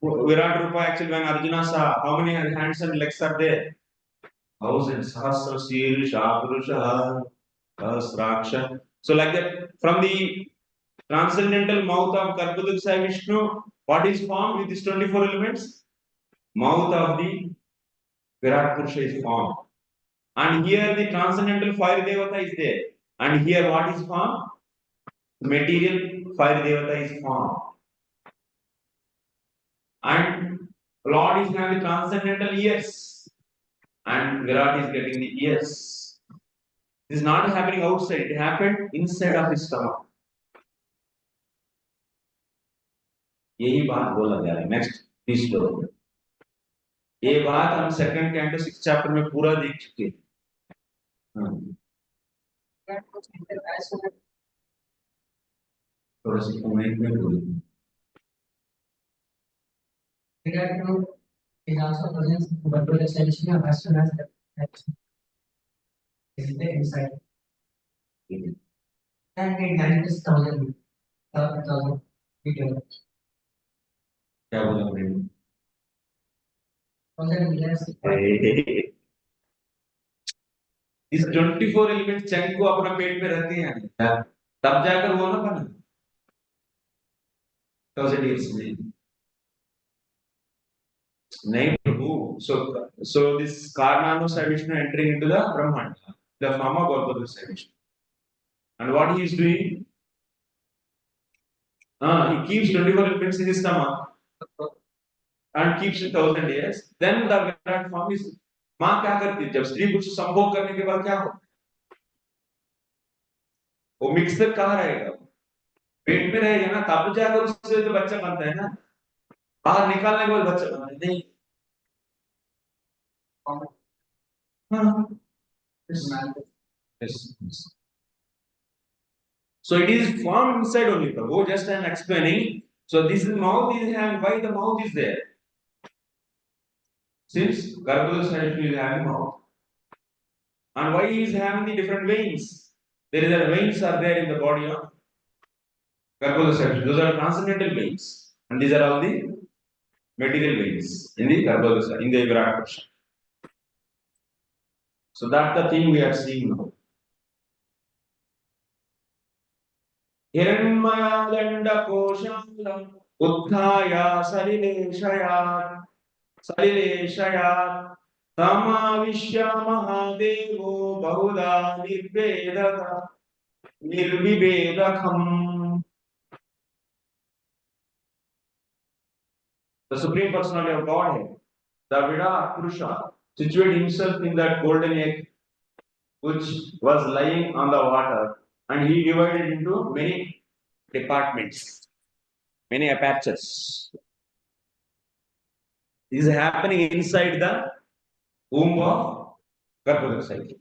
Rupa. Actually, when Arjuna saw how many hands and legs are there, thousands, Sahasra Sirsha Purusha Sahasraksha. So like that, from the transcendental mouth of Garbhodaksha Vishnu, what is formed with these 24 elements? Mouth of the Virat Purusha is formed. And here the transcendental fire devata is there. And here what is formed? Material fire devata is formed. And Lord is having the transcendental ears. And Virat is getting the ears. This is not happening outside, it happened inside of his stomach. यही बात बोला जा रहा है next तीस श्लोक। ये बात हम सेकंड कैंटो 6 चैप्टर में पूरा देख चुके हैं। थोड़ा सा कमेंट में बोलिए। Is also present but to the selection of as soon as is the inside. And it vanishes thousand meters. क्या बोला मैंने? Thousand meters. इस 24 एलिमेंट चंक को अपना पेट में रखते हैं तब जाकर वो ना बना थाउजेंड ईयर्स में नहीं प्रभु। So this Karnanusaya Vishnu entering into the Brahmanda, the form of Garbhodakasaya Vishnu. And what he is doing? He keeps 24 elements in his stomach and keeps it 1000 years. Then the Virat form is, माँ क्या करती है जब स्त्री पुरुष संभोग करने के बाद क्या हो? वो मिक्सर कहाँ रहेगा? पेट में रहेगा ना, तब जाकर उससे जो बच्चा बनता है ना, बाहर निकालने के बाद बच्चा बनता है नहीं। Yes. So it is formed inside only, Prabhu. Just I am explaining. So this is mouth is having, why the mouth is there? Since Garbhodakasaya is having mouth. And why he is having the different veins? There is a veins are there in the body of Garbhodakasaya. Those are transcendental veins. And these are all the material veins in the Garbhodakasaya, in the Virata Purusa. So that's the thing we are seeing now. हिरण्मयादण्डकोशालं उत्थाय सलिलेशयात् तमाविश्य महादेवो बहुधा निर्विभेदकम्। The Supreme Personality of Godhead, the Virata Purusa, situated himself in that golden egg which was lying on the water, and he divided into many departments, many apertures. This is happening inside the womb of Garbhodakasaya.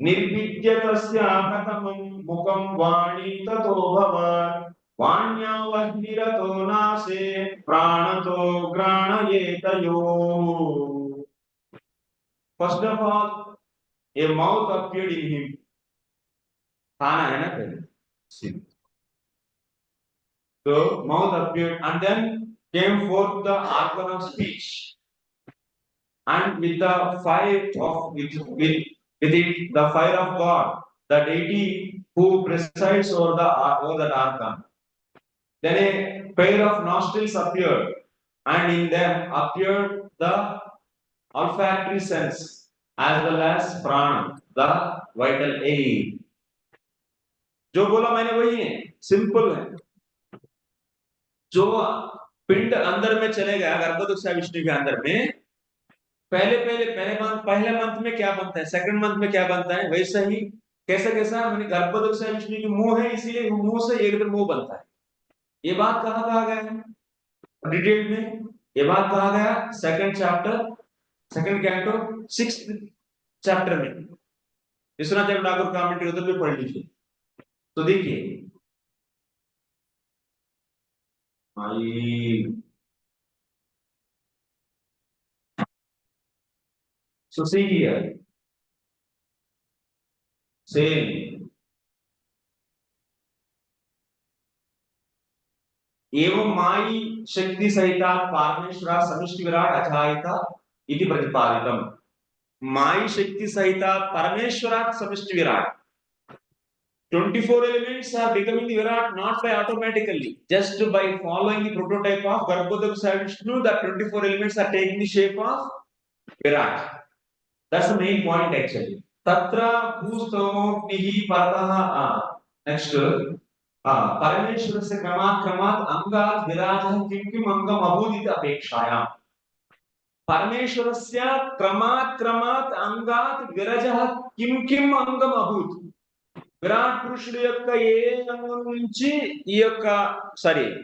निर्विद्यतस्य प्रथमं मुखं वाणी ततो भवत् वाण्या वह्निरतो नासे प्राणतो ग्राणयेतयोः. First of all, a mouth appeared in him. खाना है ना पहले. So mouth appeared, and then came forth the organ of speech, and with the fire of with it the fire of God, the deity who presides over that organ. Then a pair of nostrils appeared, and in them appeared the olfactory sense as well as prana, the vital air. जो बोला मैंने वही है, simple है। जो पिंड अंदर में चले गया गर्भोदक विष्णु के अंदर में, पहले मंथ में क्या बनता है, सेकंड मंथ में क्या बनता है, वैसा ही कैसा मैंने गर्भवती से विष्णु की मुंह है, इसीलिए मुंह से एक दिन मुंह बनता है। ये बात कहा गया है डिटेल में, ये बात कहा गया second chapter, second canto 6th chapter में। विश्वनाथ ठाकुर कमेंट्री उधर भी पढ़ लीजिए। तो देखिए so see here, same एवं माई शक्ति सहिता परमेश्वरा समिष्टि विराट अजायता इति प्रतिपादितम। माई शक्ति सहिता परमेश्वरा समिष्टि Virat, 24 elements are becoming the Virat not by automatically, just by following the prototype of Garbhodaksa Vishnu. The 24 elements are taking the shape of Virat. That's the main point actually. Tatra bhusthamognihi paratah. Next, परमेश्वर से क्रमात् अंगात् विराजः किं किम अंगम अभूदित अपेक्षायां। परमेश्वरस्य क्रमात् अंगात् विरजः किं किम अंगम अभूत्। విరాట్ పురుషుడు యొక్క ఏ అంగం నుంచి ఈ యొక్క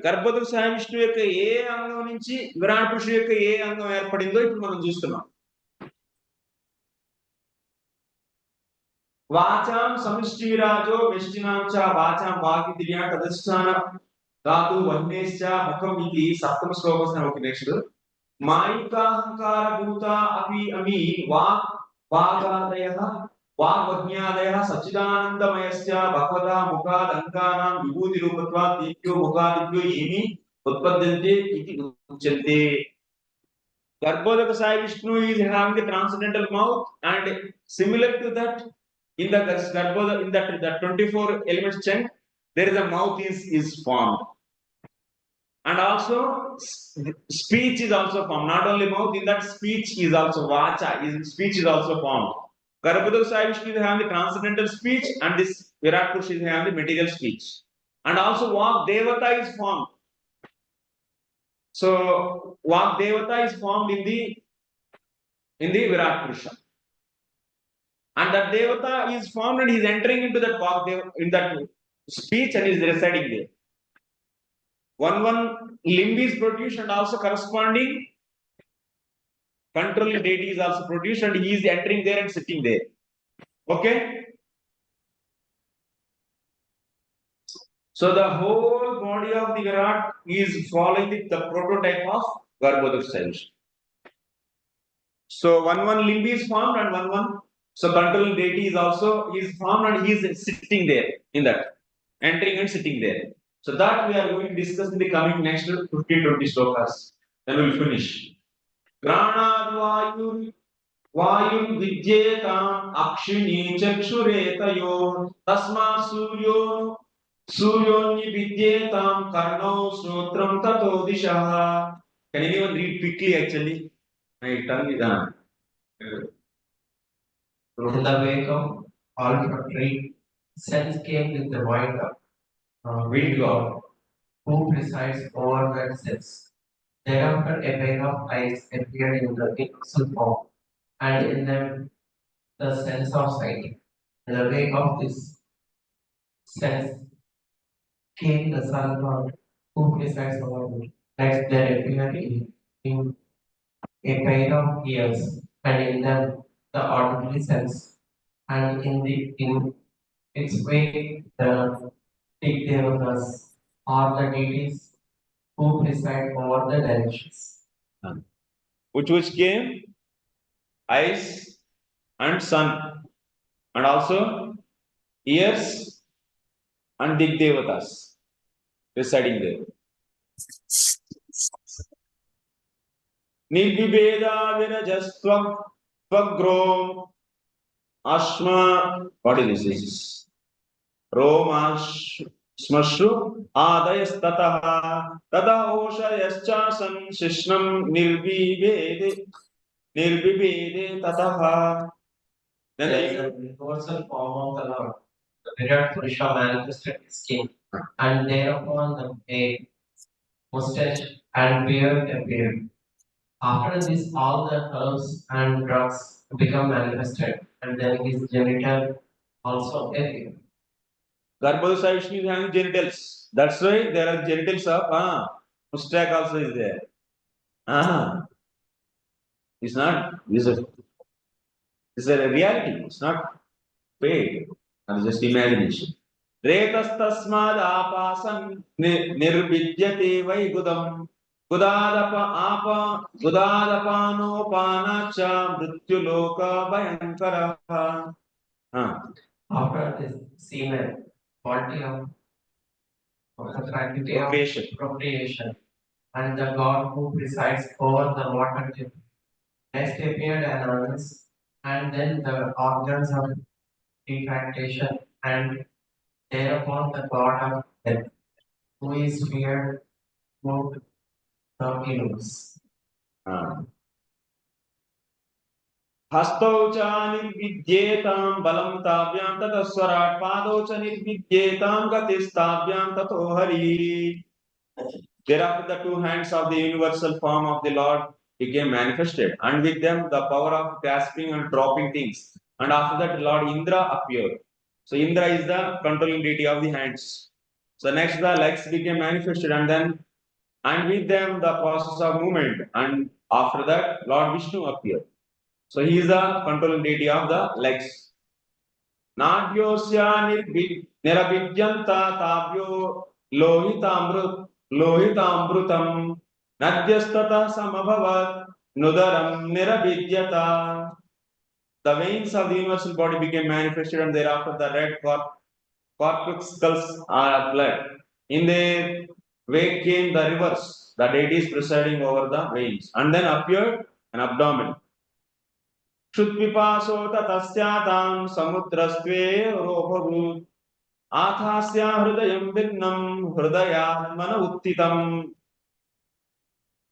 గర్భదశ విష్ణు యొక్క ఏ అంగం నుంచి విరాట్ పురుషుడు యొక్క ఏ అంగం ఏర్పడిందో ఇప్పుడు మనం చూస్తున్నాం. వాచాం సమిష్టి విరాజో వెష్టినాం చ వాచాం వాగిద్రియా తదస్థాన ధాతు వన్నేశ్చ ముఖం ఇది సప్తమ శ్లోకం. ఓకే నెక్స్ట్, మాయికాహంకార భూత అపి అమి వాక్ వాగాదయః वाग्वज्ञादयः सच्चिदानन्दमयस्य भगवता मुखादङ्गानां विभूतिरूपत्वात् तेभ्यो मुखादिभ्यो येनि उत्पद्यन्ते इति उच्यन्ते. Garbhodaka Vishnu is having the transcendental mouth, and similar to that in the Garbhodaka, in that 24 elements chant, there is a mouth is formed, and also speech is also formed. Not only mouth, in that speech is also vacha, speech is also formed. Garbhodaka Vishnu is having the transcendental speech, and this Virat Purusha is having the material speech, and also Vak Devata is formed. So Vak Devata is formed in the Virat Purusha, and that Devata is formed, and he is entering into that Vak Devata in that speech, and is residing there. One limb is produced, and also corresponding controlling deity is also produced, and he is entering there and sitting there. Okay. So the whole body of the Virat is following the prototype of Garbhodaka. So one limb is formed, and one so controlling deity is also formed, and he is sitting there in that, entering and sitting there. So that we are going to discuss in the coming next 15-20 slokas. Then we will finish. Granad Vayun Vidyetam Akshini Chakshuretayo Tasma Suryoni Vidyetam Karno Srotram Tato Dishaha. Can anyone read quickly actually? My tongue is on. In the wake of olfactory, sense came with the wind god, who presides over that sense. Thereafter, a pair of eyes appeared in the universal form, and in them the sense of sight. In the wake of this sense came the sun god, who presides over it. Next, there appeared in a pair of ears, and in them the auditory sense, and in its way the Demigods are the deities who preside over the dimensions. Which came eyes and sun, and also ears and Devatas residing there. Nirvibeda Virajastvam Tvagrom Ashma. What is this? Romash Smashu Adayastataha Tada Oshayaschasan Shishnam Nirvibede Tataha. Then there is a universal form of the Lord. The Virat Purusha manifested his skin, and thereupon a mustache and beard appeared. After this, all the herbs and drugs become manifested, and then his genital also appear. Garbhodaksha Vishnu is having genitals. That's why there are genitals of Mustak also is there. It's not, it's a reality. It's not fake. It's just imagination. Retastasmad apasan nirvidyate vaigudam gudadapano panacha mrityuloka bhayankara. After this semen, quality of the faculty of Procreation. procreation, and the God who presides over the water table. Next appeared an anus, and then the organs of defecation, and thereupon the God of death, who is feared, moved the ills. हस्तौ च निर्विद्येतां बलं ताभ्यां ततः स्वराट् पादौ च निर्विद्येतां गतिस्ताभ्यां ततो Hari. Thereafter the two hands of the universal form of the Lord became manifested, and with them the power of grasping and dropping things. And after that Lord Indra appeared. So Indra is the controlling deity of the hands. So next the legs became manifested, and with them the process of movement. And after that Lord Vishnu appeared. So he is the controlling deity of the legs. Nadyosya niravidyanta tabhyo lohitamrutam nadyastata samabhavat nudaram niravidyata. The veins of the universal body became manifested, and thereafter the red corpuscles are blood. In the wake came the rivers, the deities presiding over the veins, and then appeared an abdomen. क्षुत्पिपासो ततस्यातां समुद्रस्त्वे रोभभूत् आथास्या हृदयं भिन्नं हृदयात्मन उत्थितम्.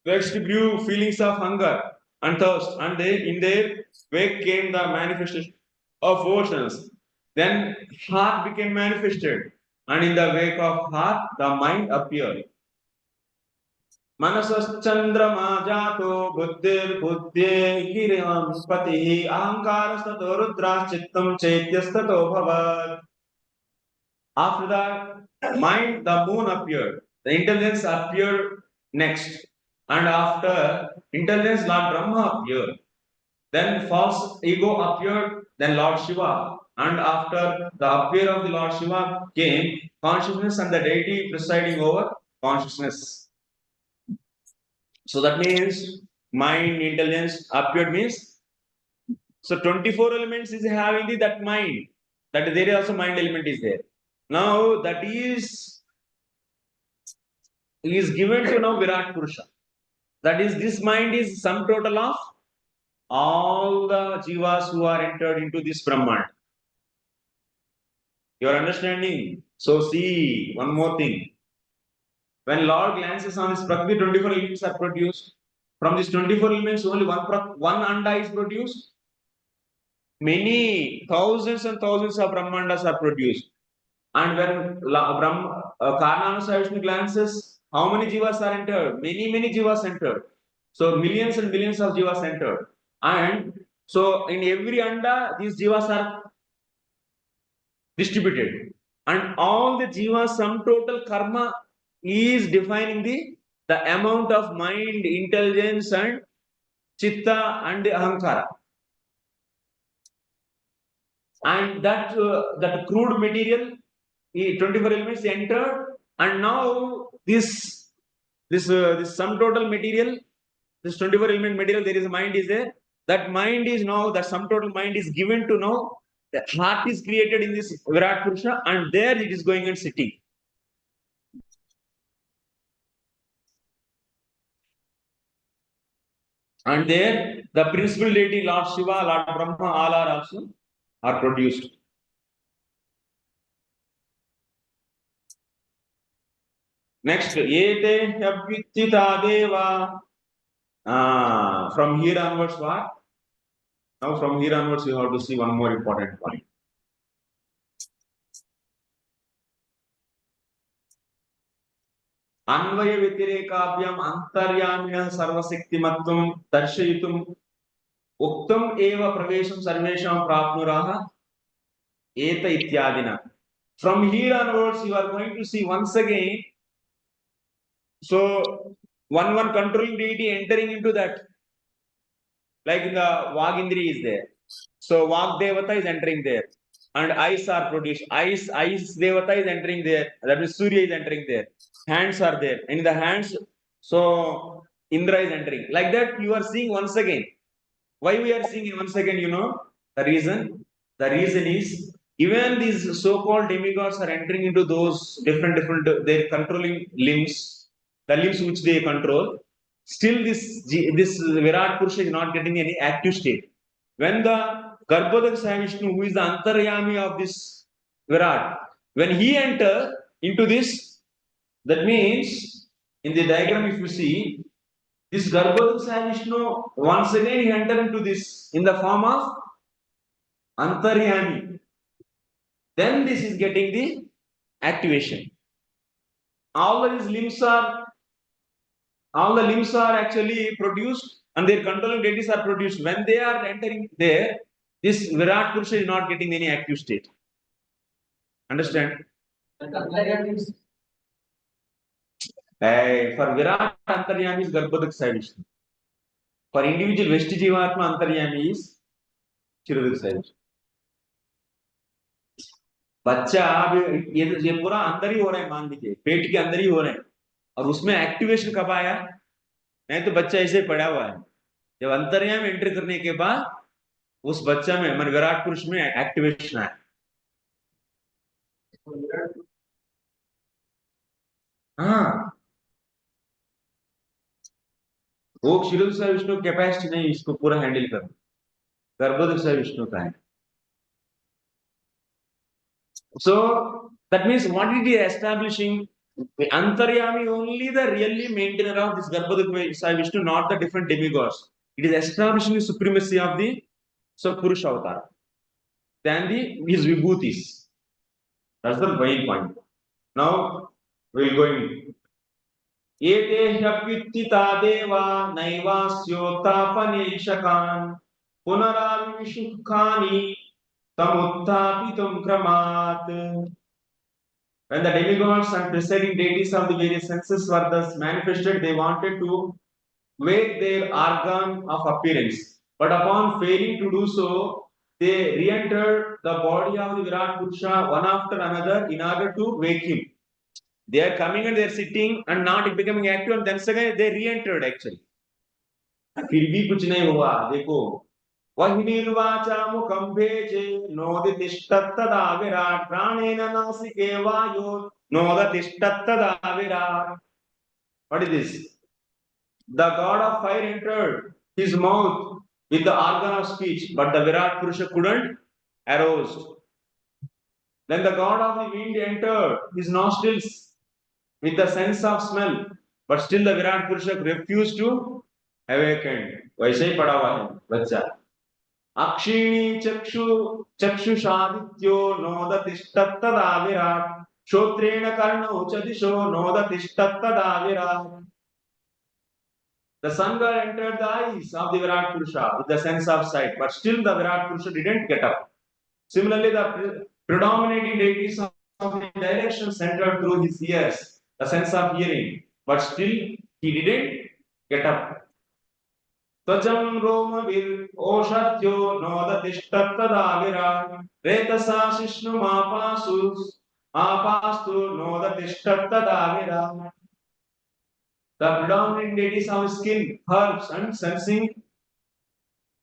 Next blew feelings of hunger and thirst, and in their wake came the manifestation of oceans. Then heart became manifested, and in the wake of heart the mind appeared. मनसश्चंद्रमा जातो बुद्धिर्बुद्धे गिरिं पतिः अहंकारस्ततो रुद्राश्चित्तं चैत्यस्ततो भवत्. After that, mind, the moon appeared. The intelligence appeared next, and after intelligence, Lord Brahma appeared. Then false ego appeared. Then Lord Shiva, and after the appear of the Lord Shiva came consciousness and the deity presiding over consciousness. So that means mind, intelligence appeared means, so 24 elements is having that mind. That there is also mind element is there. Now that is given to now Virata Purusa. That is, this mind is sum total of all the jivas who are entered into this Brahman. You are understanding? So see one more thing. When Lord glances on this Prakriti, 24 elements are produced. From these 24 elements, only one anda is produced. Many thousands and thousands of Brahmandas are produced. And when Karnanasa Vishnu glances, how many jivas are entered? Many jivas entered. So millions and millions of jivas entered. And so in every anda, these jivas are distributed. And all the jivas, sum total karma is defining the amount of mind, intelligence, and chitta and ahankara. And that crude material, 24 elements entered, and now this sum total material, this 24 element material, there is a mind is there. That mind is now, the sum total mind is given to know. The heart is created in this Virata Purusa, and there it is going and sitting. And there the principal deity, Lord Shiva, Lord Brahma, all are also are produced. Next, ete hyabhittita deva. From here onwards, what? Now, from here onwards, you have to see one more important point. अन्वय व्यतिरेकाभ्याम अंतर्यामिनः सर्वशक्तिमत्वं दर्शयितुम् उक्तम एव प्रवेशं सर्वेषां प्राप्नुराः एत इत्यादिना. From here onwards, you are going to see once again. So one controlling deity entering into that, like the Vagindri is there. So Vag Devata is entering there, and eyes are produced. Eyes Devata is entering there. That means Surya is entering there. Hands are there. In the hands, so Indra is entering. Like that, you are seeing once again. Why we are seeing once again? You know the reason. The reason is even these so-called demigods are entering into those different their controlling limbs, the limbs which they control. Still, this Virat Purusha is not getting any active state. When the Garbhodak Vishnu, who is the Antaryami of this Virat, when he enter into this, that means in the diagram, if you see, this Garbhodak Vishnu, once again he enter into this in the form of Antaryami. Then this is getting the activation. All these limbs are all the limbs are actually produced and their controlling deities are produced. When they are entering there, this Virat Purusha is not getting any active state. Understand? For Virat, Antaryami is Garbhodak Vishnu. For individual Veshti Jivatma, Antaryami is Chirudak Vishnu. बच्चा अब ये पूरा अंदर ही हो रहा है, मान लीजिए पेट के अंदर ही हो रहे हैं, और उसमें एक्टिवेशन कब आया? नहीं तो बच्चा ऐसे पड़ा हुआ है. जब अंतर्यामी में एंटर करने के बाद उस बच्चा में मन विराट पुरुष में एक्टिवेशन आया. हाँ, वो क्षीरोदक विष्णु कैपेसिटी नहीं इसको पूरा हैंडल कर, गर्भोदक विष्णु का है. So that means what it is establishing? The Antaryami only the really maintainer of this Garbhodak Vishnu, not the different demigods. It is establishing the supremacy of the Purusha avatar than his vibhutis. That's the main point. Now we'll go in. एते ह्यप्युत्थिता देवा नैवास्योत्तापनेशकान् पुनराविविशुक्खानि तमुत्थापितुं क्रमात्. When the demigods and presiding deities of the various senses were thus manifested, they wanted to wake their organ of appearance. But upon failing to do so, they re-entered the body of the Virat Purusha one after another in order to wake him. They are coming and they are sitting and not becoming active, and then again they re-entered actually. फिर भी कुछ नहीं हुआ. देखो, वही निर्वाचा मुखम भेजे नोदितिष्ठत्तदा विराट प्राणेन नासिके वायो नोदितिष्ठत्तदा Virat. What is this? The god of fire entered his mouth with the organ of speech, but the Virat Purusha couldn't arouse. Then the god of the wind entered his nostrils with the sense of smell, but still the Virat Purusha refused to awaken. वैसे ही पड़ा हुआ है बच्चा. अक्षिणी चक्षुषादित्यो नोदतिष्ठत्तदा विराट श्रोत्रेण कर्णौ च दिशो नोदतिष्ठत्तदा Virat. The sun god entered the eyes of the Virat Purusha with the sense of sight, but still the Virat Purusha didn't get up. Similarly, the predominating deities of the direction entered through his ears, the sense of hearing, but still he didn't get up. Tvacham Roma Vir Oshadyo Nodatistattada Virat Retasa Shishnu Mapastu Nodatistattada Virat. The predominant deities of skin, herbs, and sensing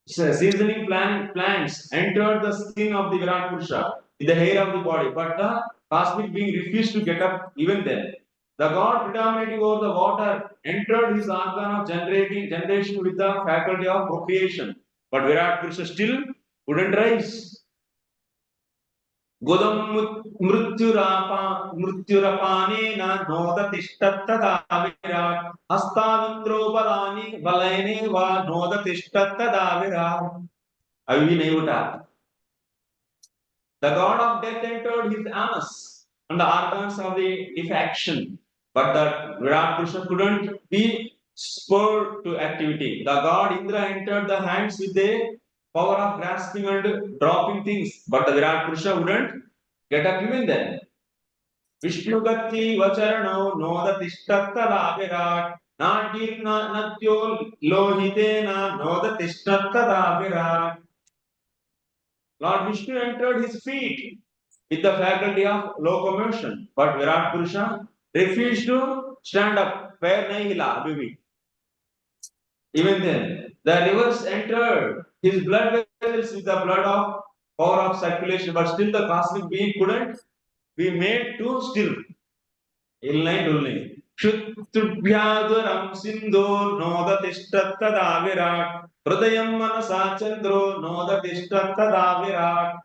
seasoning plants entered the skin of the Virat Purusha with the hair of the body, but the cosmic being refused to get up even then. The god predominating over the water entered his organ of generation with the faculty of procreation, but Virat Purusha still couldn't rise. Godam mrutyurapaneena nodatistattada virat hastavindrobalani balayane va nodatistattada virat. अभी नहीं उठा. The god of death entered his anus and the organs of the defection, But the Virat Purusa couldn't be spurred to activity. The god Indra entered the hands with the power of grasping and dropping things, but the Virat Purusa wouldn't get up even then. Vishnugati Vacharano Noda Tishtattala Virat Nadirna Natyo Lohitena Noda Tishtattala Virat. Lord Vishnu entered his feet with the faculty of locomotion, but Virat Purusha refused to stand up. Where Nahila, baby. Even then, the rivers entered his blood vessels with the blood of power of circulation, but still the cosmic being couldn't be made to still. Kshutrubhyaduram sindho noda tishtattada virat hridayam manasa chandro noda tishtattada virat.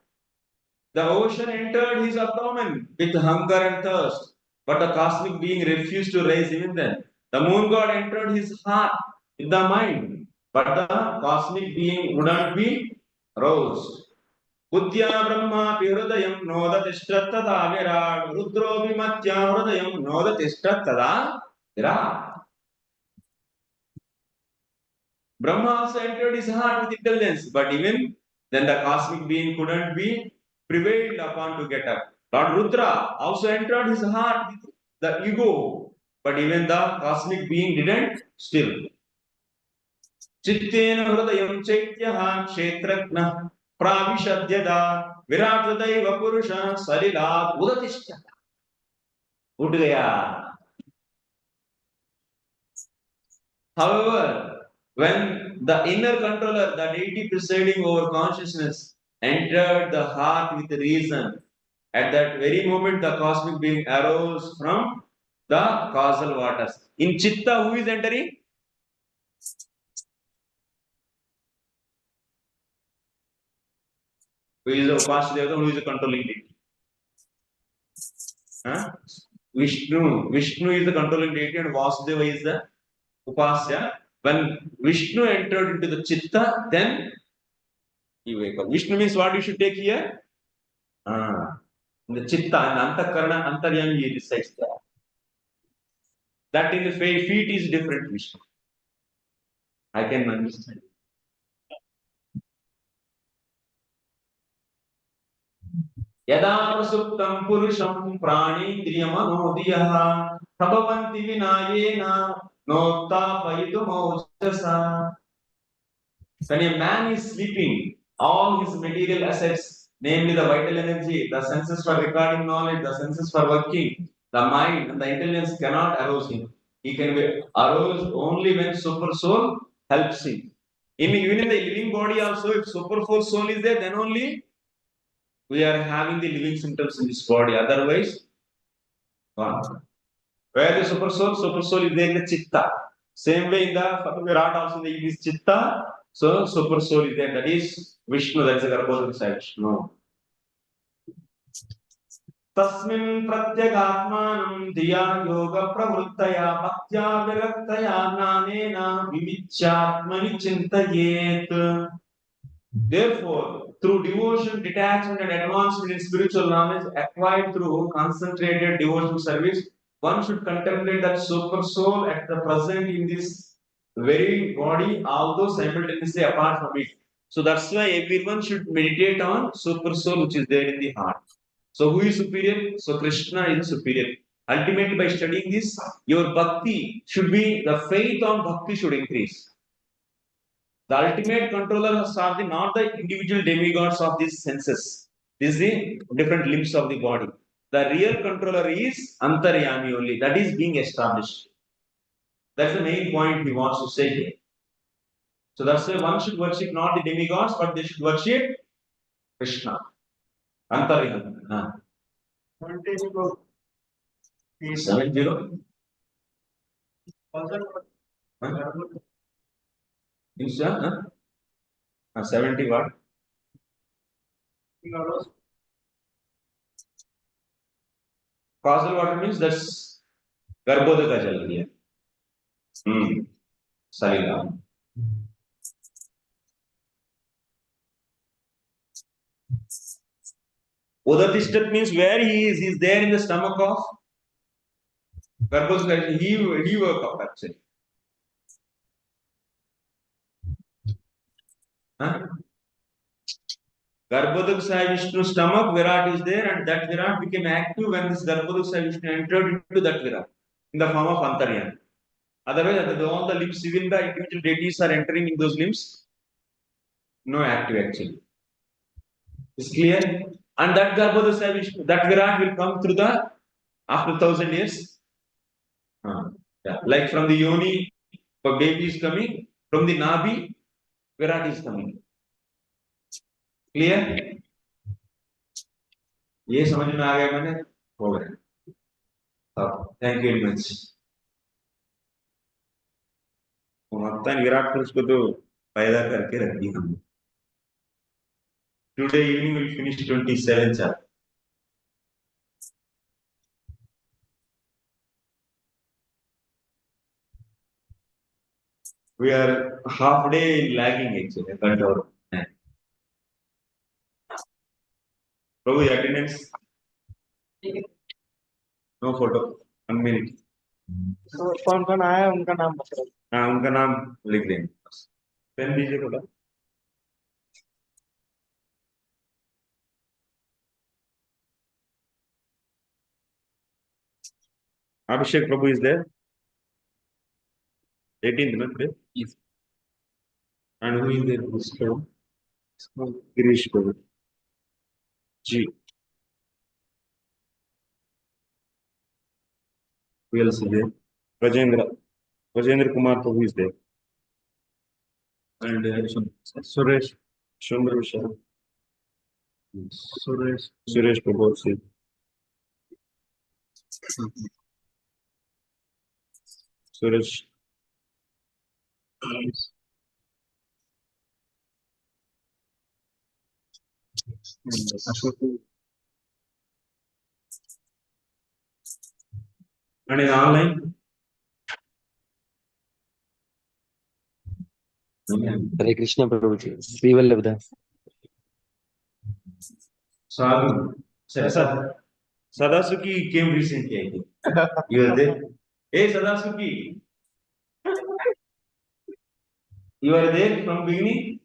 The ocean entered his abdomen with hunger and thirst, but the cosmic being refused to rise even then. The moon god entered his heart with the mind, but the cosmic being wouldn't be roused. Budhya Brahma Hridayam Noda Tishtattada Virat Rudro Vimatya Hridayam Noda Tishtattada Virat. Brahma also entered his heart with intelligence, but even then the cosmic being couldn't be prevailed upon to get up. Lord Rudra also entered his heart with the ego, but even the cosmic being didn't still. Chittena Hridayam Chaityaha Kshetrajna Pravishadhyada Viratadaiva Purusha Salilat Udatishta. उठ गया. However, when the inner controller, the deity presiding over consciousness, entered the heart with reason, at that very moment the cosmic being arose from the causal waters. In Chitta, who is entering? Who is the Upasya, who is the controlling deity? Huh? Vishnu. Vishnu is the controlling deity and Vasudeva is the Upasya. When Vishnu entered into the Chitta, then he wake up. Vishnu means what you should take here? The Chitta and Antakarana, Antaryami he resides there. That in the feet is different Vishnu. I can understand. Yada prasuptam purusham pranindriyamanodiyah prabhavanti vinayena nottapayitum ojasa. When a man is sleeping, all his material assets, namely the vital energy, the senses for recording knowledge, the senses for working, the mind and the intelligence cannot arouse him. He can be aroused only when super soul helps him. Even in the living body also, if super soul is there, then only we are having the living symptoms in this body. Otherwise, gone. Where the super soul is there in the chitta. Same way in the Virat also there is chitta. So super soul is there. That is Vishnu. That is the Garbhodaka side. No. Tasmin pratyagaatmanam diya yoga pravruttaya bhaktya viraktaya nanena vimichyatmani chintayet. Therefore, through devotion, detachment, and advancement in spiritual knowledge acquired through concentrated devotional service, one should contemplate that super soul at the present in this very body, although simultaneously apart from it. So that's why everyone should meditate on super soul which is there in the heart. So who is superior? So Krishna is superior. Ultimately, by studying this, your bhakti should be, the faith on bhakti should increase. The ultimate controllers are not the individual demigods of these senses. These are the different limbs of the body. The real controller is Antaryami only. That is being established. That's the main point he wants to say here. So that's why one should worship not the demigods, but they should worship Krishna. Antaryami. 70. Means, 70 what? Causal water means that's Garbhodaka jal here. Salila. Udatishtat means where he is there in the stomach of Garbhodaka, he woke up actually. Huh? Garbhodaka Sai Vishnu's stomach, Virat is there, and that Virat became active when this Garbhodaka Sai Vishnu entered into that Virat in the form of Antaryan. Otherwise, all the limbs, even the individual deities are entering in those limbs, no active actually. Is clear? And that Garbhodaka Sai Vishnu, that Virat will come through the after 1,000 years. Yeah. Like from the yoni, a baby is coming, from the nabi, Virat is coming. Clear? ये समझ में आ गया मैंने हो गया thank you very much माता विराट पुरुष को तो पैदा करके रख दी हमने today evening will finish 27 chapter we are half day lagging actually control Prabhu attendance no photo 1 minute कौन कौन आया उनका नाम बताओ हाँ उनका नाम लिख देंगे पेन दीजिए थोड़ा Abhishek Prabhu is there 18th month today yes and who is there this Prabhu Girish Prabhu G who else is there Rajendra Kumar Prabhu is there and Suresh Chandra Vishal Suresh Prabhu also. Suresh and in online Hare Krishna Prabhuji. Sri Vallabha. Sadhu Sadasuki came recently I think you are there hey Sadasuki you are there from beginning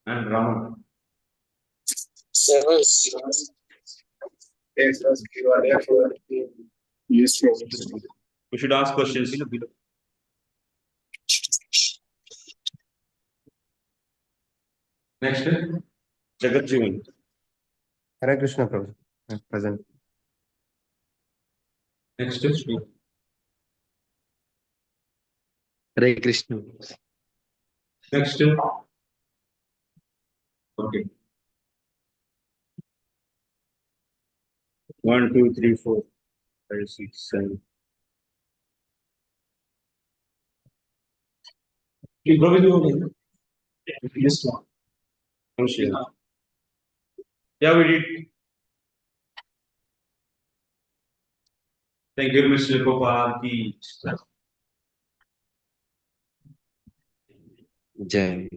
and Raman Yes, we should ask questions next Jagat Jivan Hare Krishna Prabhuji. Present. next Hare Krishna. next okay 1 2 3 4 5 6 7 you go with you yes one yeah we did thank you Mr. Gopal ki Jai.